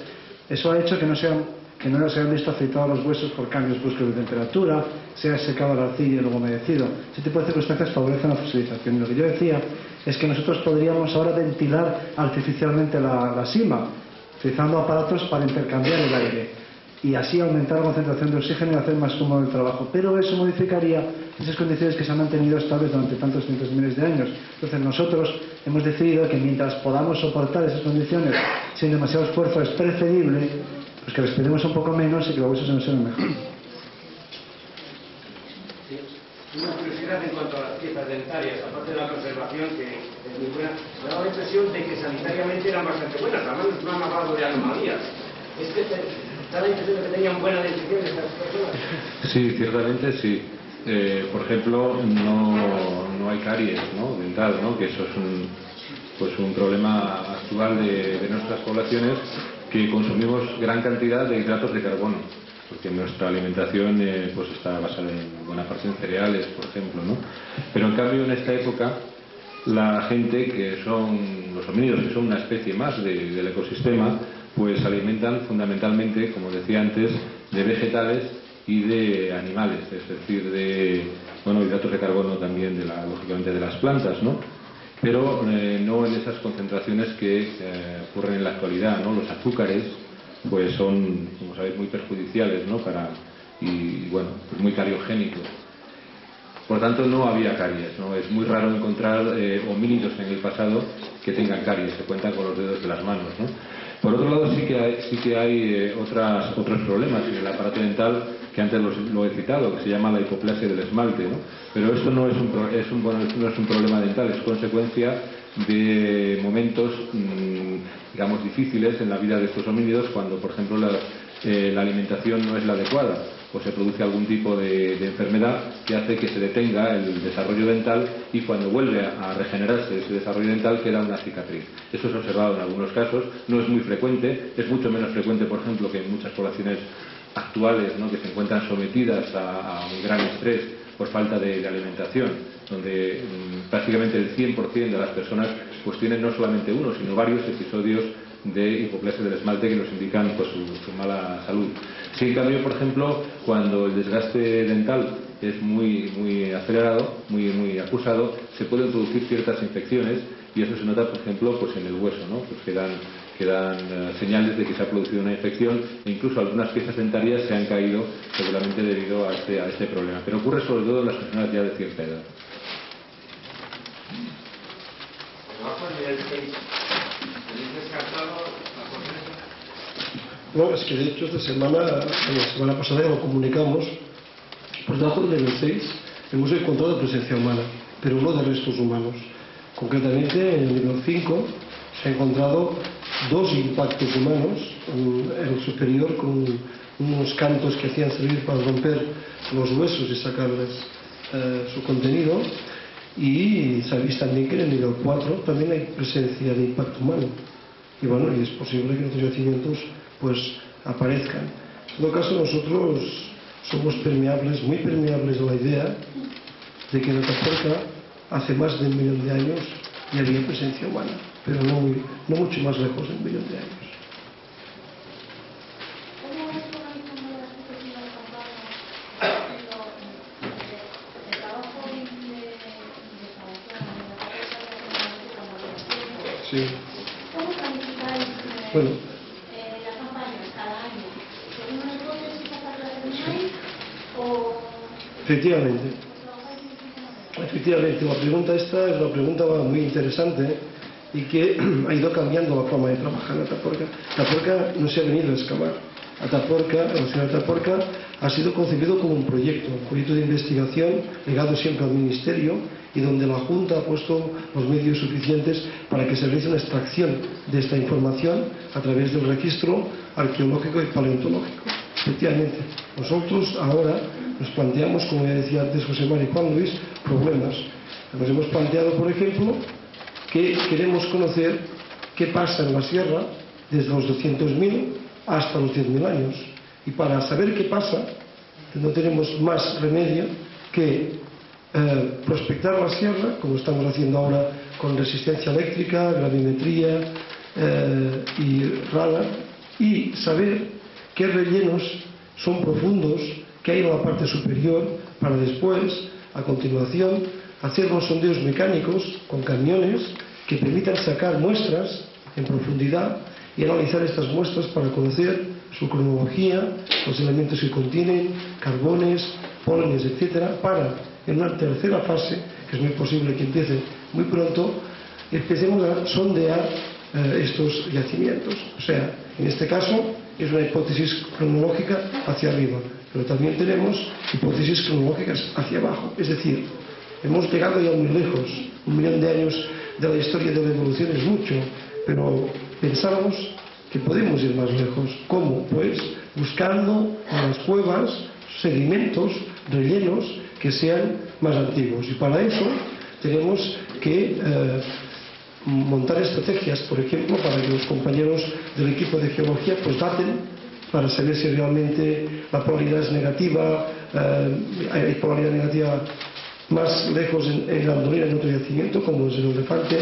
eso ha hecho que no se hayan visto afectados los huesos por cambios bruscos de temperatura, se ha secado la arcilla y luego humedecido. Ese tipo de circunstancias favorecen la fosilización. Y lo que yo decía es que nosotros podríamos ahora ventilar artificialmente la sima, utilizando aparatos para intercambiar el aire y así aumentar la concentración de oxígeno y hacer más cómodo el trabajo. Pero eso modificaría esas condiciones que se han mantenido estables durante tantos cientos de miles de años. Entonces nosotros hemos decidido que mientras podamos soportar esas condiciones sin demasiado esfuerzo, es preferible pues que respiremos un poco menos y que los huesos se nos sean mejor. Una curiosidad en cuanto a las piezas dentarias, aparte de la conservación, que es muy buena, me da la impresión de que sanitariamente eran bastante buenas, además no han hablado de anomalías. Es que da la impresión de que tenían buena dentición estas personas. Sí, ciertamente sí. Por ejemplo, no hay caries, ¿no?, dental, ¿no?, que eso es un problema actual de nuestras poblaciones, que consumimos gran cantidad de hidratos de carbono, porque nuestra alimentación pues está basada en buena parte en cereales, por ejemplo, ¿no? Pero en cambio en esta época la gente, que son los homínidos, que son una especie más del ecosistema, pues se alimentan fundamentalmente, como decía antes, de vegetales y de animales, es decir, de hidratos de carbono también lógicamente de las plantas, ¿no? Pero no en esas concentraciones que ocurren en la actualidad, ¿no? Los azúcares pues son, como sabéis, muy perjudiciales, ¿no?, y bueno, pues muy cariogénicos. Por tanto, no había caries, ¿no? Es muy raro encontrar homínidos en el pasado que tengan caries, se cuentan con los dedos de las manos, ¿no? Por otro lado, sí que hay otros problemas en el aparato dental, que antes lo he citado, que se llama la hipoplasia del esmalte, ¿no? Pero esto no es un problema dental, es consecuencia de momentos, digamos, difíciles en la vida de estos homínidos, cuando, por ejemplo, la alimentación no es la adecuada, o se produce algún tipo de enfermedad que hace que se detenga el desarrollo dental, y cuando vuelve a regenerarse ese desarrollo dental queda una cicatriz. Eso es observado en algunos casos, no es muy frecuente, es mucho menos frecuente, por ejemplo, que en muchas poblaciones actuales, ¿no?, que se encuentran sometidas a un gran estrés por falta de alimentación, donde prácticamente el 100% de las personas pues tienen no solamente uno, sino varios episodios de hipoplasia del esmalte que nos indican pues su mala salud. Si en cambio, por ejemplo, cuando el desgaste dental es muy acelerado, muy acusado, se pueden producir ciertas infecciones, y eso se nota, por ejemplo, pues en el hueso, ¿no? Pues quedan señales de que se ha producido una infección, e incluso algunas piezas dentarias se han caído seguramente debido a este problema. Pero ocurre sobre todo en las personas ya de cierta edad. No, es que de hecho la semana pasada ya lo comunicamos, por debajo del nivel 6 hemos encontrado presencia humana, pero no de restos humanos. Concretamente en el nivel 5 se ha encontrado 2 impactos humanos, en el superior con unos cantos que hacían servir para romper los huesos y sacarles su contenido, y sabéis también que en el nivel 4 también hay presencia de impacto humano, y bueno, y es posible que otros yacimientos pues aparezcan. En todo caso, nosotros somos permeables, muy permeables a la idea de que en Atapuerca hace más de 1 millón de años ya había presencia humana, pero no mucho más lejos de 1 millón de años. ¿Cómo es organizando las sucesivas campañas el trabajo de instalación? Sí. ¿Cómo planificáis Bueno, las campañas? Efectivamente. Efectivamente, la pregunta esta es una pregunta muy interesante y que ha ido cambiando la forma de trabajar en Atapuerca. Atapuerca no se ha venido a excavar. Atapuerca, el Museo de Atapuerca, ha sido concebido como un proyecto de investigación ligado siempre al Ministerio y donde la Junta ha puesto los medios suficientes para que se realice una extracción de esta información a través del registro arqueológico y paleontológico. Efectivamente, nosotros ahora nos planteamos, como ya decía antes José María y Juan Luis, problemas. Nos hemos planteado, por ejemplo, que queremos conocer qué pasa en la sierra desde los 200.000 hasta los 10.000 años. Y para saber qué pasa, no tenemos más remedio que prospectar la sierra, como estamos haciendo ahora con resistencia eléctrica, gravimetría y radar, y saber qué rellenos son profundos, qué hay en la parte superior, para después, a continuación, hacer los sondeos mecánicos con camiones que permitan sacar muestras en profundidad y analizar estas muestras para conocer su cronología, los elementos que contienen, carbones, pólenes, etcétera, para, en una tercera fase, que es muy posible que empiece muy pronto, empecemos a sondear estos yacimientos. O sea, en este caso es una hipótesis cronológica hacia arriba, pero también tenemos hipótesis cronológicas hacia abajo. Es decir, hemos llegado ya muy lejos. 1 millón de años de la historia de la evolución es mucho, pero pensábamos que podemos ir más lejos. ¿Cómo? Pues buscando en las cuevas sedimentos, rellenos que sean más antiguos. Y para eso tenemos que montar estrategias, por ejemplo, para que los compañeros del equipo de geología pues daten para saber si realmente la polaridad es negativa, hay polaridad negativa más lejos en la Andolina, en otro yacimiento, como es el Elefante,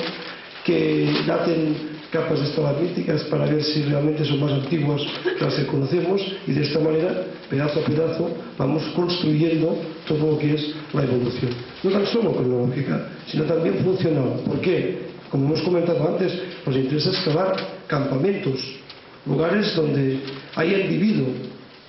que daten capas estalagmíticas para ver si realmente son más antiguas que las que conocemos, y de esta manera, pedazo a pedazo, vamos construyendo todo lo que es la evolución. No tan solo cronológica, sino también funcional. ¿Por qué? Como hemos comentado antes, nos interesa excavar campamentos, lugares donde hayan vivido.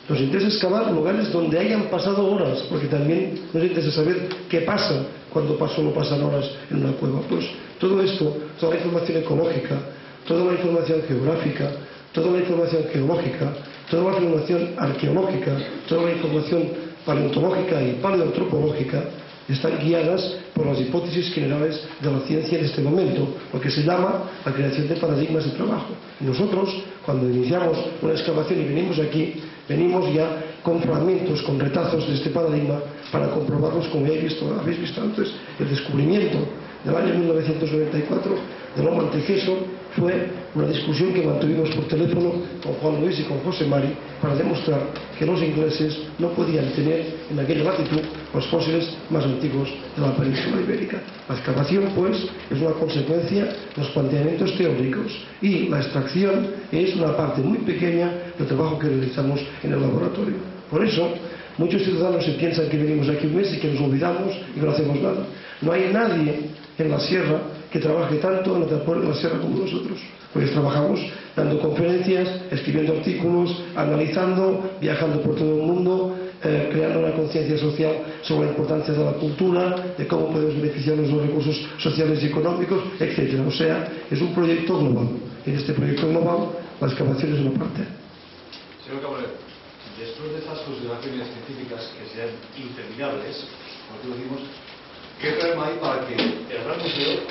Nos interesa excavar lugares donde hayan pasado horas, porque también nos interesa saber qué pasa cuando pasan o no pasan horas en una cueva. Pues todo esto, toda la información ecológica, toda la información geográfica, toda la información geológica, toda la información arqueológica, toda la información paleontológica y paleoantropológica están guiadas por las hipótesis generales de la ciencia en este momento, lo que se llama la creación de paradigmas de trabajo. Y nosotros, cuando iniciamos una excavación y venimos aquí, venimos ya con fragmentos, con retazos de este paradigma para comprobarlos, como ya habéis visto antes. El descubrimiento del año 1994 del Homo antecesor fue una discusión que mantuvimos por teléfono con Juan Luis y con José Mari para demostrar que los ingleses no podían tener en aquella latitud los fósiles más antiguos de la península ibérica. La excavación, pues, es una consecuencia de los planteamientos teóricos, y la extracción es una parte muy pequeña del trabajo que realizamos en el laboratorio. Por eso, muchos ciudadanos se piensan que venimos aquí un mes y que nos olvidamos y que no hacemos nada. No hay nadie en la sierra que trabaje tanto en la sierra como nosotros. Pues trabajamos dando conferencias, escribiendo artículos, analizando, viajando por todo el mundo, creando una conciencia social sobre la importancia de la cultura, de cómo podemos beneficiarnos de los recursos sociales y económicos, etc. O sea, es un proyecto global. En este proyecto global, la excavación es una parte. Señor Caballero, después de estas consideraciones científicas que sean interminables, como decimos, ¿qué problema hay para que el Gran Museo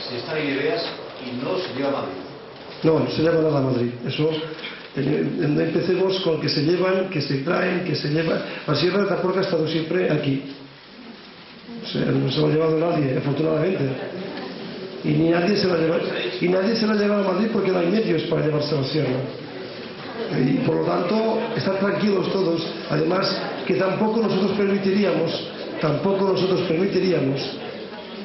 se está en ideas y no se lleva a Madrid? No, no se lleva nada a Madrid. Eso, no empecemos con que se llevan, que se traen, que se llevan. La Sierra de Atapuerca ha estado siempre aquí. O sea, no se lo ha llevado nadie, afortunadamente. Y nadie se la ha llevado a Madrid porque no hay medios para llevarse a la Sierra. Y por lo tanto, estar tranquilos todos. Además, que tampoco nosotros permitiríamos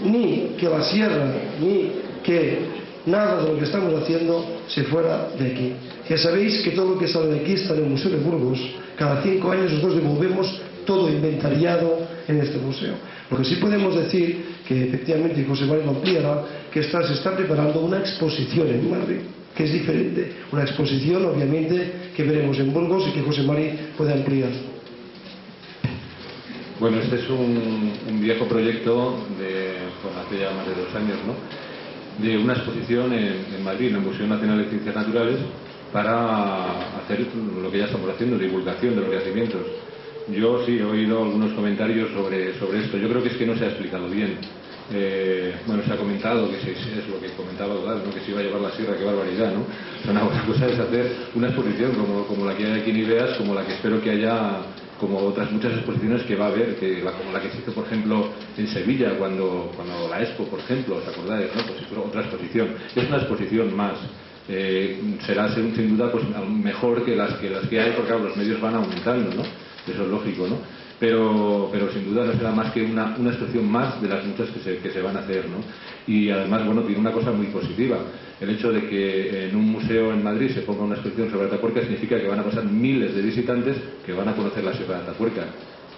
ni que la sierra, ni que nada de lo que estamos haciendo se fuera de aquí. Ya sabéis que todo lo que sale de aquí está en el Museo de Burgos. Cada 5 años nosotros devolvemos todo inventariado en este museo. Lo que sí podemos decir, que efectivamente, y José María lo ampliará, que se está preparando una exposición en Madrid, que es diferente. Una exposición, obviamente, que veremos en Burgos y que José María puede ampliar. Bueno, este es un viejo proyecto hace ya más de 2 años, ¿no? De una exposición en Madrid, en el Museo Nacional de Ciencias Naturales, para hacer lo que ya estamos haciendo, divulgación de los yacimientos. Yo sí he oído algunos comentarios sobre esto. Yo creo que es que no se ha explicado bien. Bueno, se ha comentado que es lo que comentaba Eudal, ¿no? Que se iba a llevar la sierra, qué barbaridad, ¿no? O sea, una buena cosa es hacer una exposición como la que hay aquí en Ideas, como la que espero que haya, como otras muchas exposiciones que va a haber, como la que se hizo, por ejemplo, en Sevilla, cuando la Expo, por ejemplo, ¿os acordáis, no? Pues hizo otra exposición. Es una exposición más. Será sin duda pues mejor que las que hay, porque claro, los medios van aumentando, ¿no? Eso es lógico, ¿no? Pero sin duda no será más que una exposición más de las muchas que se van a hacer, ¿no? Y además, bueno, tiene una cosa muy positiva. El hecho de que en un museo en Madrid se ponga una exposición sobre Atapuerca significa que van a pasar miles de visitantes que van a conocer la Sierra de Atapuerca.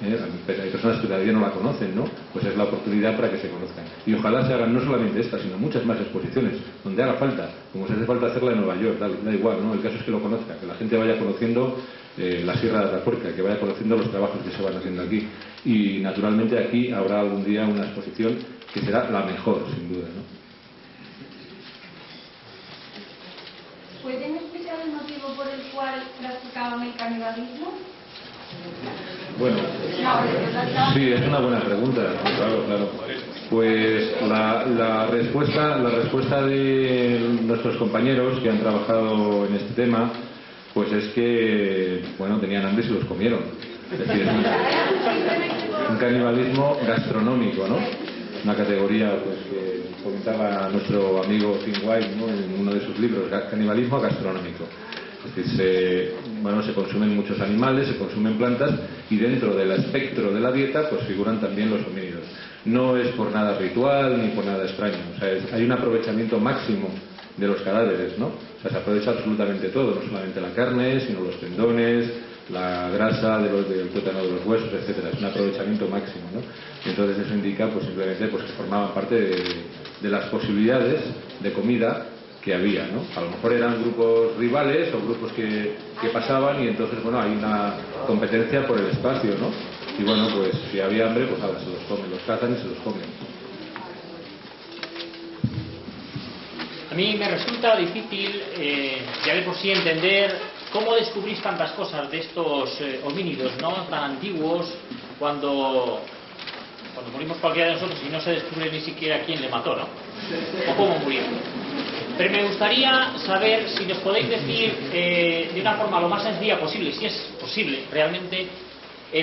Hay personas que todavía no la conocen, ¿no? Pues es la oportunidad para que se conozcan. Y ojalá se hagan no solamente estas, sino muchas más exposiciones, donde haga falta, como se hace falta hacerla en Nueva York, da igual, ¿no? El caso es que lo conozca, que la gente vaya conociendo la Sierra de Atapuerca, que vaya conociendo los trabajos que se van haciendo aquí. Y naturalmente aquí habrá algún día una exposición que será la mejor, sin duda, ¿no? ¿Pueden explicar el motivo por el cual practicaban el canibalismo? Bueno, sí, es una buena pregunta, claro. Pues la respuesta de nuestros compañeros que han trabajado en este tema, pues es que, bueno, tenían hambre y se los comieron. Es decir, un canibalismo gastronómico, ¿no? Una categoría, pues, que comentaba nuestro amigo Tim White, ¿no? En uno de sus libros, canibalismo gastronómico. Es decir, se consumen muchos animales, se consumen plantas, y dentro del espectro de la dieta pues figuran también los homínidos. No es por nada ritual ni por nada extraño. O sea, hay un aprovechamiento máximo de los cadáveres, ¿no? O sea, se aprovecha absolutamente todo, no solamente la carne, sino los tendones, la grasa del tuétano de los huesos, etcétera. Es un aprovechamiento máximo, ¿no? Y entonces eso indica pues simplemente pues que formaban parte de las posibilidades de comida que había, ¿no? A lo mejor eran grupos rivales o grupos que pasaban, y entonces, bueno, hay una competencia por el espacio, ¿no? Y bueno, pues si había hambre, pues ahora se los comen, los cazan y se los comen. A mí me resulta difícil, ya de por sí, entender cómo descubrís tantas cosas de estos homínidos, ¿no? Tan antiguos, cuando morimos cualquiera de nosotros y no se descubre ni siquiera quién le mató, ¿no? O cómo murió. Pero me gustaría saber si nos podéis decir de una forma lo más sencilla posible, si es posible realmente,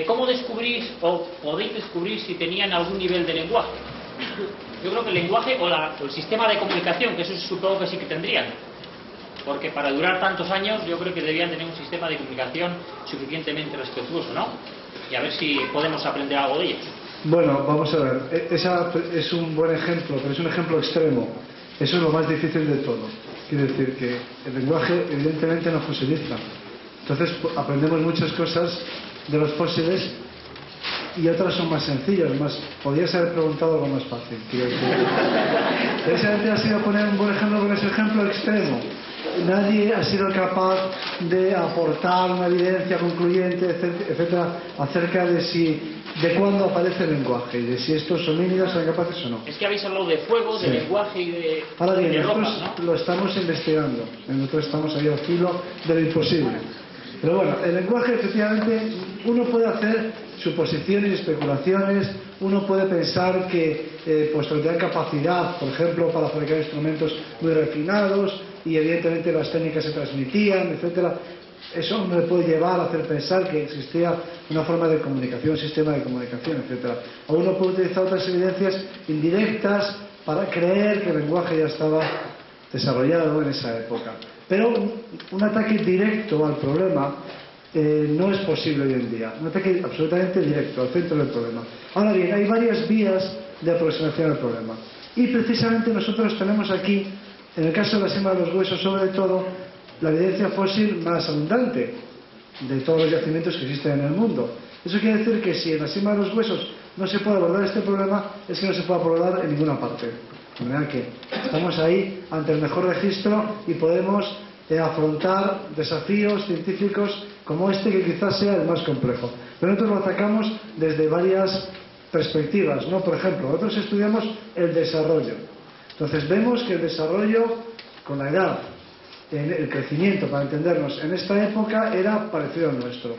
cómo descubrís o podéis descubrir si tenían algún nivel de lenguaje. Yo creo que el lenguaje o el sistema de comunicación, que eso supongo que sí que tendrían, porque para durar tantos años yo creo que debían tener un sistema de comunicación suficientemente respetuoso, ¿no? Y a ver si podemos aprender algo de ellos. Bueno, vamos a ver, esa es un buen ejemplo, pero es un ejemplo extremo. Eso es lo más difícil de todo. Quiere decir que el lenguaje evidentemente no fosiliza. Entonces aprendemos muchas cosas de los fósiles y otras son más sencillas. Podrías haber preguntado algo más fácil. Quiero decir, precisamente ha sido poner un buen ejemplo con ese ejemplo extremo. Nadie ha sido capaz de aportar una evidencia concluyente, etcétera, acerca de cuándo aparece el lenguaje y de si estos homínidos son capaces o no. Es que habéis hablado de fuego, de lenguaje y de... Ahora bien, de nosotros ropas, ¿no? lo estamos investigando. Nosotros estamos ahí al filo de lo imposible. Pero bueno, el lenguaje, efectivamente, uno puede hacer suposiciones y especulaciones, uno puede pensar que pues tendrán capacidad, por ejemplo, para fabricar instrumentos muy refinados y evidentemente las técnicas se transmitían, etcétera. Eso me puede llevar a hacer pensar que existía una forma de comunicación, un sistema de comunicación, etcétera. O uno puede utilizar otras evidencias indirectas para creer que el lenguaje ya estaba desarrollado en esa época. Pero un ataque directo al problema no es posible hoy en día. Un ataque absolutamente directo al centro del problema. Ahora bien, hay varias vías de aproximación al problema. Y precisamente nosotros tenemos aquí, en el caso de la sima de los huesos, sobre todo, la evidencia fósil más abundante de todos los yacimientos que existen en el mundo. Eso quiere decir que si en la sima de los huesos no se puede abordar este problema, es que no se puede abordar en ninguna parte. De manera que estamos ahí ante el mejor registro y podemos afrontar desafíos científicos como este, que quizás sea el más complejo. Pero nosotros lo atacamos desde varias perspectivas, ¿no? Por ejemplo, nosotros estudiamos el desarrollo. Entonces vemos que el desarrollo con la edad, el crecimiento, para entendernos, en esta época era parecido al nuestro,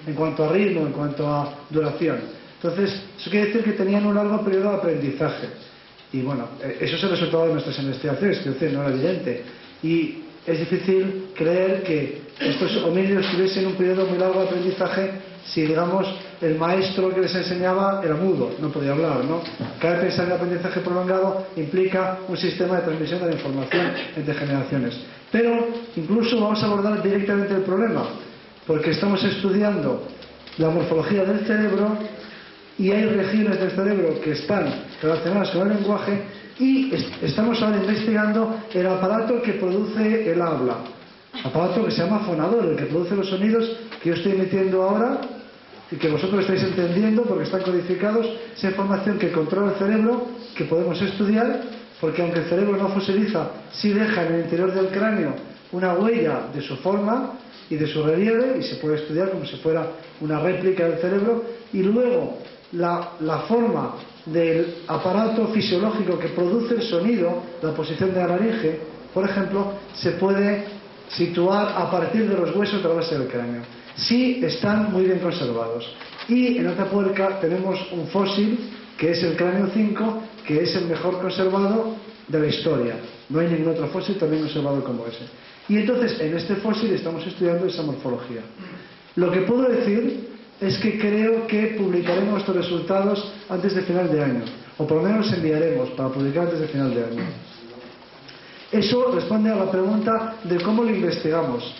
en cuanto a ritmo, en cuanto a duración. Entonces, eso quiere decir que tenían un largo periodo de aprendizaje. Y bueno, eso es el resultado de nuestras investigaciones, que no era evidente. Y es difícil creer que estos homínidos tuviesen un periodo muy largo de aprendizaje si, digamos, el maestro que les enseñaba era mudo, no podía hablar, ¿no? Cabe pensar que el aprendizaje prolongado implica un sistema de transmisión de la información entre generaciones. Pero incluso vamos a abordar directamente el problema, porque estamos estudiando la morfología del cerebro y hay regiones del cerebro que están relacionadas con el lenguaje, y estamos ahora investigando el aparato que produce el habla, aparato que se llama fonador, el que produce los sonidos que yo estoy emitiendo ahora y que vosotros estáis entendiendo porque están codificados. Esa información que controla el cerebro, que podemos estudiar, porque aunque el cerebro no fosiliza, sí deja en el interior del cráneo una huella de su forma y de su relieve, y se puede estudiar como si fuera una réplica del cerebro. Y luego la forma del aparato fisiológico que produce el sonido, la posición de la laringe, por ejemplo, se puede situar a partir de los huesos de la base del cráneo. Sí están muy bien conservados. Y en Atapuerca tenemos un fósil, que es el cráneo 5, que es el mejor conservado de la historia. No hay ningún otro fósil también conservado como ese. Y entonces, en este fósil estamos estudiando esa morfología. Lo que puedo decir es que creo que publicaremos nuestros resultados antes de final de año, o por lo menos los enviaremos para publicar antes de final de año. Eso responde a la pregunta de cómo lo investigamos.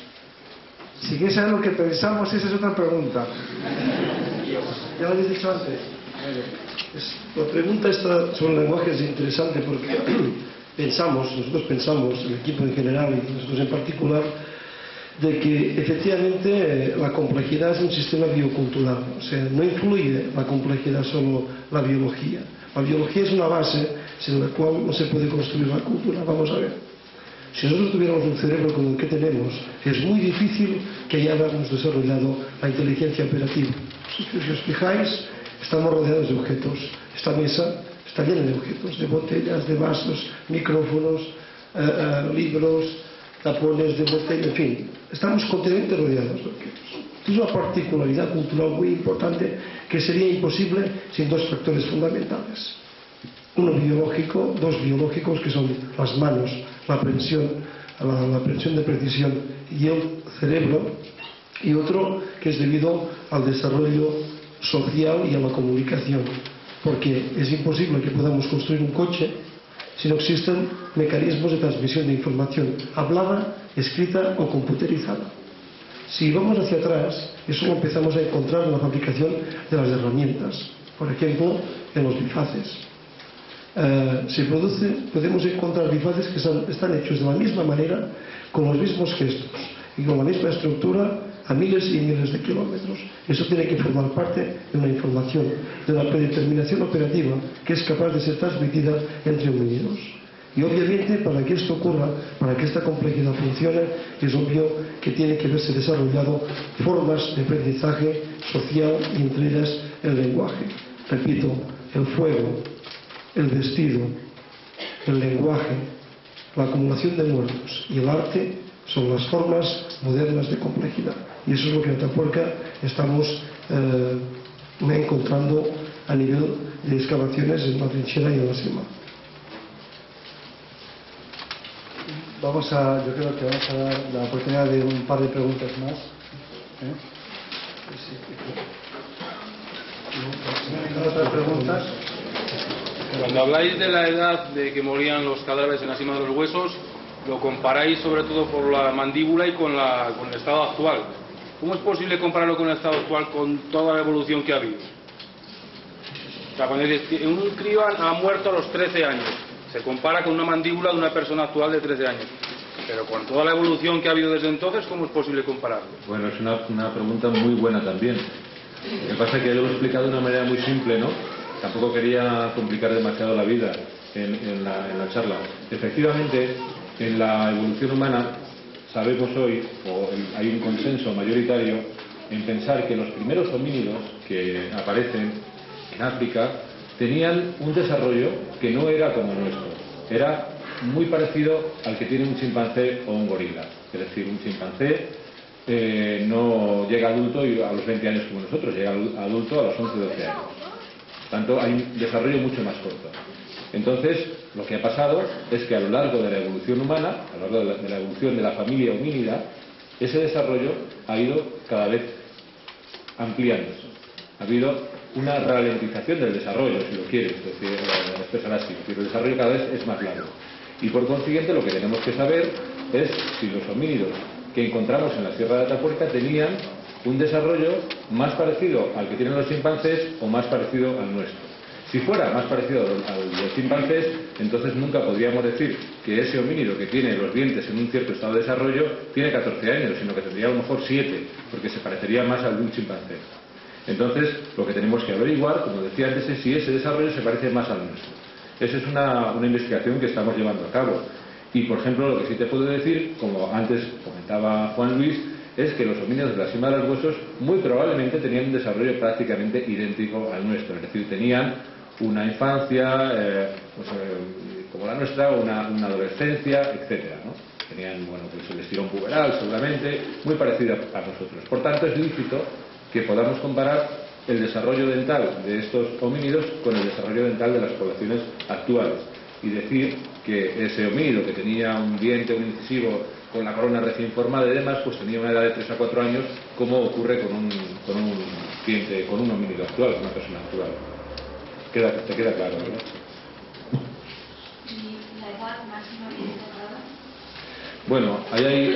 Si quieres saber lo que pensamos, esa es otra pregunta. Ya lo habéis dicho antes. La pregunta esta sobre el lenguaje es interesante porque nosotros pensamos, el equipo en general y nosotros en particular, de que efectivamente la complejidad es un sistema biocultural. O sea, no influye la complejidad solo la biología. La biología es una base sin la cual no se puede construir la cultura. Vamos a ver. Si nosotros tuviéramos un cerebro como el que tenemos, es muy difícil que hayamos desarrollado la inteligencia operativa. Si os fijáis, estamos rodeados de objetos. Esta mesa está llena de objetos, de botellas, de vasos, micrófonos, libros, tapones de botella, en fin. Estamos continuamente rodeados de objetos. Es una particularidad cultural muy importante que sería imposible sin dos factores fundamentales. Uno biológico, dos biológicos, que son las manos, la aprensión de precisión y el cerebro, y otro que es debido al desarrollo social y a la comunicación, porque es imposible que podamos construir un coche si no existen mecanismos de transmisión de información hablada, escrita o computerizada. Si vamos hacia atrás, eso lo empezamos a encontrar en la fabricación de las herramientas, por ejemplo, en los bifaces. Podemos encontrar bifaces que están hechos de la misma manera, con los mismos gestos y con la misma estructura a miles y miles de kilómetros. Eso tiene que formar parte de una información, de una predeterminación operativa que es capaz de ser transmitida entre homínidos. Y obviamente, para que esto ocurra, para que esta complejidad funcione, es obvio que tiene que haberse desarrollado formas de aprendizaje social, y entre ellas el lenguaje. Repito, el fuego, el vestido, el lenguaje, la acumulación de muertos y el arte son las formas modernas de complejidad. Y eso es lo que en Atapuerca estamos encontrando a nivel de excavaciones en la trinchera y en la sima. Yo creo que vamos a dar la oportunidad de un par de preguntas más. ¿Otras preguntas? Cuando habláis de la edad de que morían los cadáveres en la cima de los huesos, lo comparáis sobre todo por la mandíbula y con el estado actual. ¿Cómo es posible compararlo con el estado actual con toda la evolución que ha habido? O sea, cuando dices, un crío ha muerto a los 13 años, se compara con una mandíbula de una persona actual de 13 años. Pero con toda la evolución que ha habido desde entonces, ¿cómo es posible compararlo? Bueno, es una pregunta muy buena también. Lo que pasa es que lo he explicado de una manera muy simple, ¿no? Tampoco quería complicar demasiado la vida en la charla. Efectivamente, en la evolución humana sabemos hoy, o hay un consenso mayoritario en pensar que los primeros homínidos que aparecen en África tenían un desarrollo que no era como nuestro, era muy parecido al que tiene un chimpancé o un gorila. Es decir, un chimpancé no llega adulto a los 20 años como nosotros, llega adulto a los 11 o 12 años. Por tanto, hay un desarrollo mucho más corto. Entonces, lo que ha pasado es que a lo largo de la evolución humana, a lo largo de la evolución de la familia homínida, ese desarrollo ha ido cada vez ampliándose. Ha habido una ralentización del desarrollo, si lo quieres expresar así. Es decir, el desarrollo cada vez es más largo. Y por consiguiente, lo que tenemos que saber es si los homínidos que encontramos en la Sierra de Atapuerca tenían un desarrollo más parecido al que tienen los chimpancés o más parecido al nuestro. Si fuera más parecido al de los chimpancés, entonces nunca podríamos decir que ese homínido que tiene los dientes en un cierto estado de desarrollo tiene 14 años, sino que tendría a lo mejor 7, porque se parecería más al de un chimpancé. Entonces, lo que tenemos que averiguar, como decía antes, es si ese desarrollo se parece más al nuestro. Esa es una investigación que estamos llevando a cabo. Y, por ejemplo, lo que sí te puedo decir, como antes comentaba Juan Luis, es que los homínidos de la cima de los huesos muy probablemente tenían un desarrollo prácticamente idéntico al nuestro. Es decir, tenían una infancia como la nuestra, una adolescencia, etcétera, ¿no? Tenían, bueno, pues el estirón puberal seguramente, muy parecido a nosotros. Por tanto, es lícito que podamos comparar el desarrollo dental de estos homínidos con el desarrollo dental de las poblaciones actuales y decir que ese homínido que tenía un diente, un incisivo con la corona recién formada y demás, pues tenía una edad de 3 a 4 años, como ocurre con un homínido actual, con una persona actual. ¿Te queda claro, verdad? ¿Y la edad máxima que se trata? Bueno, ahí hay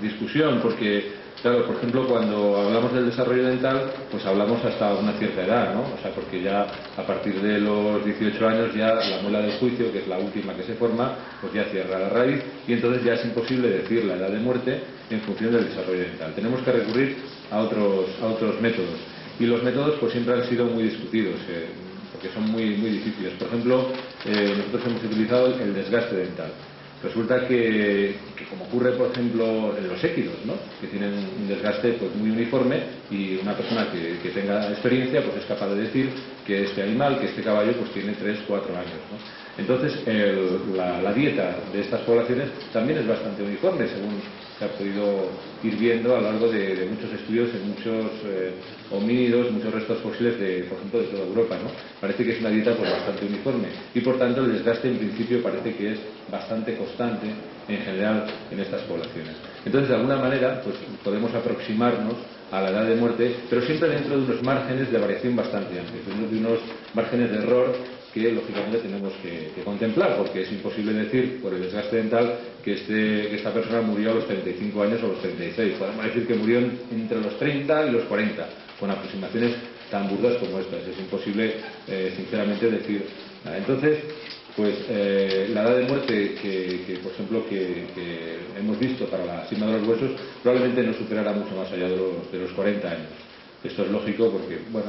discusión, porque, claro, por ejemplo, cuando hablamos del desarrollo dental, pues hablamos hasta una cierta edad, ¿no? O sea, porque ya a partir de los 18 años ya la muela del juicio, que es la última que se forma, pues ya cierra la raíz y entonces ya es imposible decir la edad de muerte en función del desarrollo dental. Tenemos que recurrir a otros métodos. Y los métodos pues siempre han sido muy discutidos, porque son muy difíciles. Por ejemplo, nosotros hemos utilizado el desgaste dental. Resulta que como ocurre, por ejemplo, en los équidos, ¿no? Que tienen un desgaste pues muy uniforme y una persona que tenga experiencia pues es capaz de decir que este animal, que este caballo pues tiene 3 o 4 años, ¿no? Entonces, la dieta de estas poblaciones también es bastante uniforme, según se ha podido ir viendo a lo largo de muchos estudios en muchos homínidos, muchos restos fósiles, por ejemplo, de toda Europa, ¿no? Parece que es una dieta pues bastante uniforme y, por tanto, el desgaste en principio parece que es bastante constante en general en estas poblaciones. Entonces, de alguna manera, pues podemos aproximarnos a la edad de muerte, pero siempre dentro de unos márgenes de variación bastante amplios, de unos márgenes de error que lógicamente tenemos que contemplar, porque es imposible decir por el desgaste dental que esta persona murió a los 35 años o a los 36. Podemos decir que murió entre los 30 y los 40, con aproximaciones tan burdas como estas. Es imposible, sinceramente, decir. Entonces, pues la edad de muerte que por ejemplo, que hemos visto para la cima de los huesos probablemente no superará mucho más allá de los 40 años. Esto es lógico porque, bueno,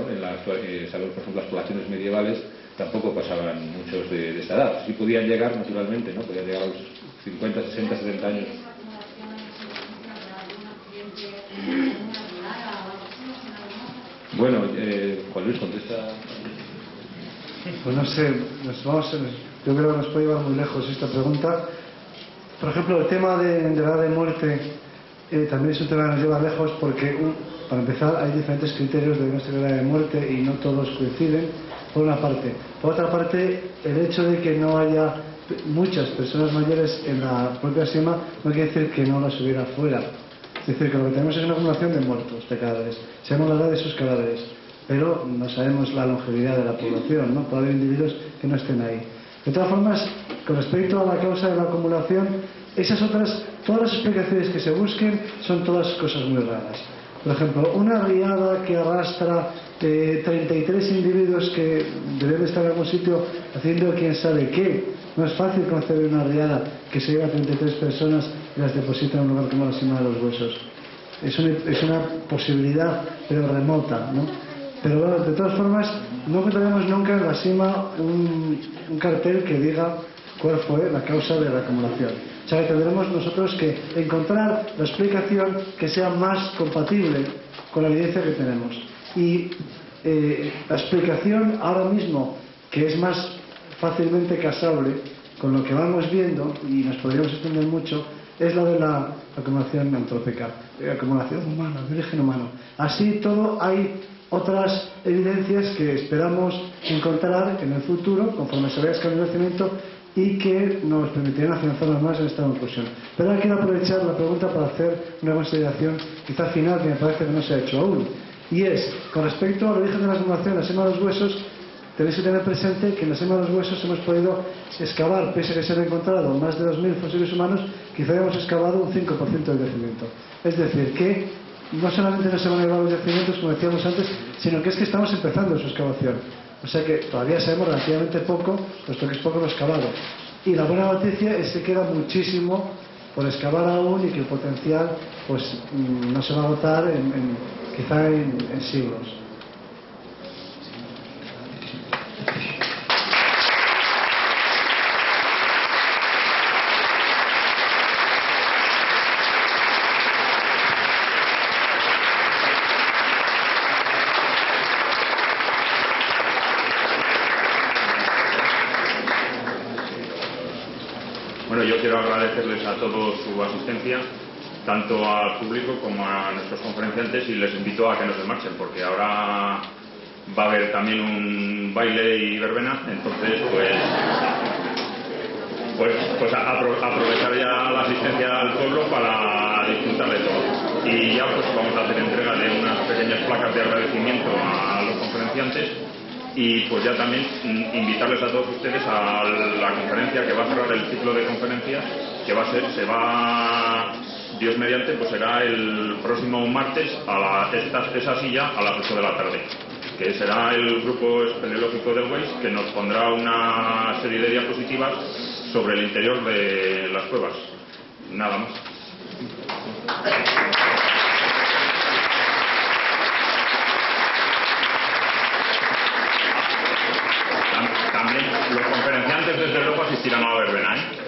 sabemos, por ejemplo, las poblaciones medievales tampoco pasaban muchos de esta edad. Sí podían llegar, naturalmente, ¿no? Podían llegar a los 50, 60, 70 años. Bueno, Juan Luis, contesta. Pues no sé, yo creo que nos puede llevar muy lejos esta pregunta. Por ejemplo, el tema de la edad de muerte también es un tema que nos lleva lejos porque, para empezar, hay diferentes criterios de nuestra edad de muerte y no todos coinciden, por una parte. Por otra parte, el hecho de que no haya muchas personas mayores en la propia sima no quiere decir que no las hubiera fuera. Es decir, que lo que tenemos es una acumulación de muertos, de cadáveres. Sabemos la edad de esos cadáveres, pero no sabemos la longevidad de la población, ¿no? Puede haber individuos que no estén ahí. De todas formas, con respecto a la causa de la acumulación, todas las explicaciones que se busquen son todas cosas muy raras. Por ejemplo, una riada que arrastra 33 individuos que deben estar en algún sitio haciendo quién sabe qué. No es fácil concebir una riada que se lleva a 33 personas y las deposita en un lugar como la cima de los huesos. Es una posibilidad, pero remota, ¿no? Pero bueno, de todas formas, no encontraremos nunca en la cima un cartel que diga cuál fue la causa de la acumulación. O sea que tendremos nosotros que encontrar la explicación que sea más compatible con la evidencia que tenemos. Y la explicación ahora mismo, que es más fácilmente casable con lo que vamos viendo, y nos podríamos extender mucho, es la de la acumulación antrópica, acumulación humana, de origen humano. Así todo, hay otras evidencias que esperamos encontrar en el futuro, conforme se vaya esclarecimiento, y que nos permitirán afianzarnos más en esta conclusión. Pero ahora quiero aprovechar la pregunta para hacer una consideración quizá final que me parece que no se ha hecho aún, y es, con respecto al origen de la acumulación en la sema de los huesos, tenéis que tener presente que en la sema de los huesos hemos podido excavar, pese a que se han encontrado más de 2.000 fósiles humanos, quizá hayamos excavado un 5% del yacimiento. Es decir, que no solamente no se van a llevar los yacimientos, como decíamos antes, sino que es que estamos empezando su excavación. O sea que todavía sabemos relativamente poco, puesto que es poco lo excavado. Y la buena noticia es que queda muchísimo por excavar aún y que el potencial pues no se va a agotar quizá en siglos. Bueno, yo quiero agradecerles a todos su asistencia, tanto al público como a nuestros conferenciantes, y les invito a que no se marchen, porque ahora va a haber también un baile y verbena, entonces pues aprovechar ya la asistencia al pueblo para disfrutar de todo. Y ya pues vamos a hacer entrega de unas pequeñas placas de agradecimiento a los conferenciantes. Y pues ya también invitarles a todos ustedes a la conferencia que va a cerrar el ciclo de conferencias, que Dios mediante, pues será el próximo martes a esa silla a las 8 de la tarde, que será el grupo espeleológico del Weiss, que nos pondrá una serie de diapositivas sobre el interior de las cuevas. Nada más. También los conferenciantes desde Europa asistirán a la verbena, ¿eh?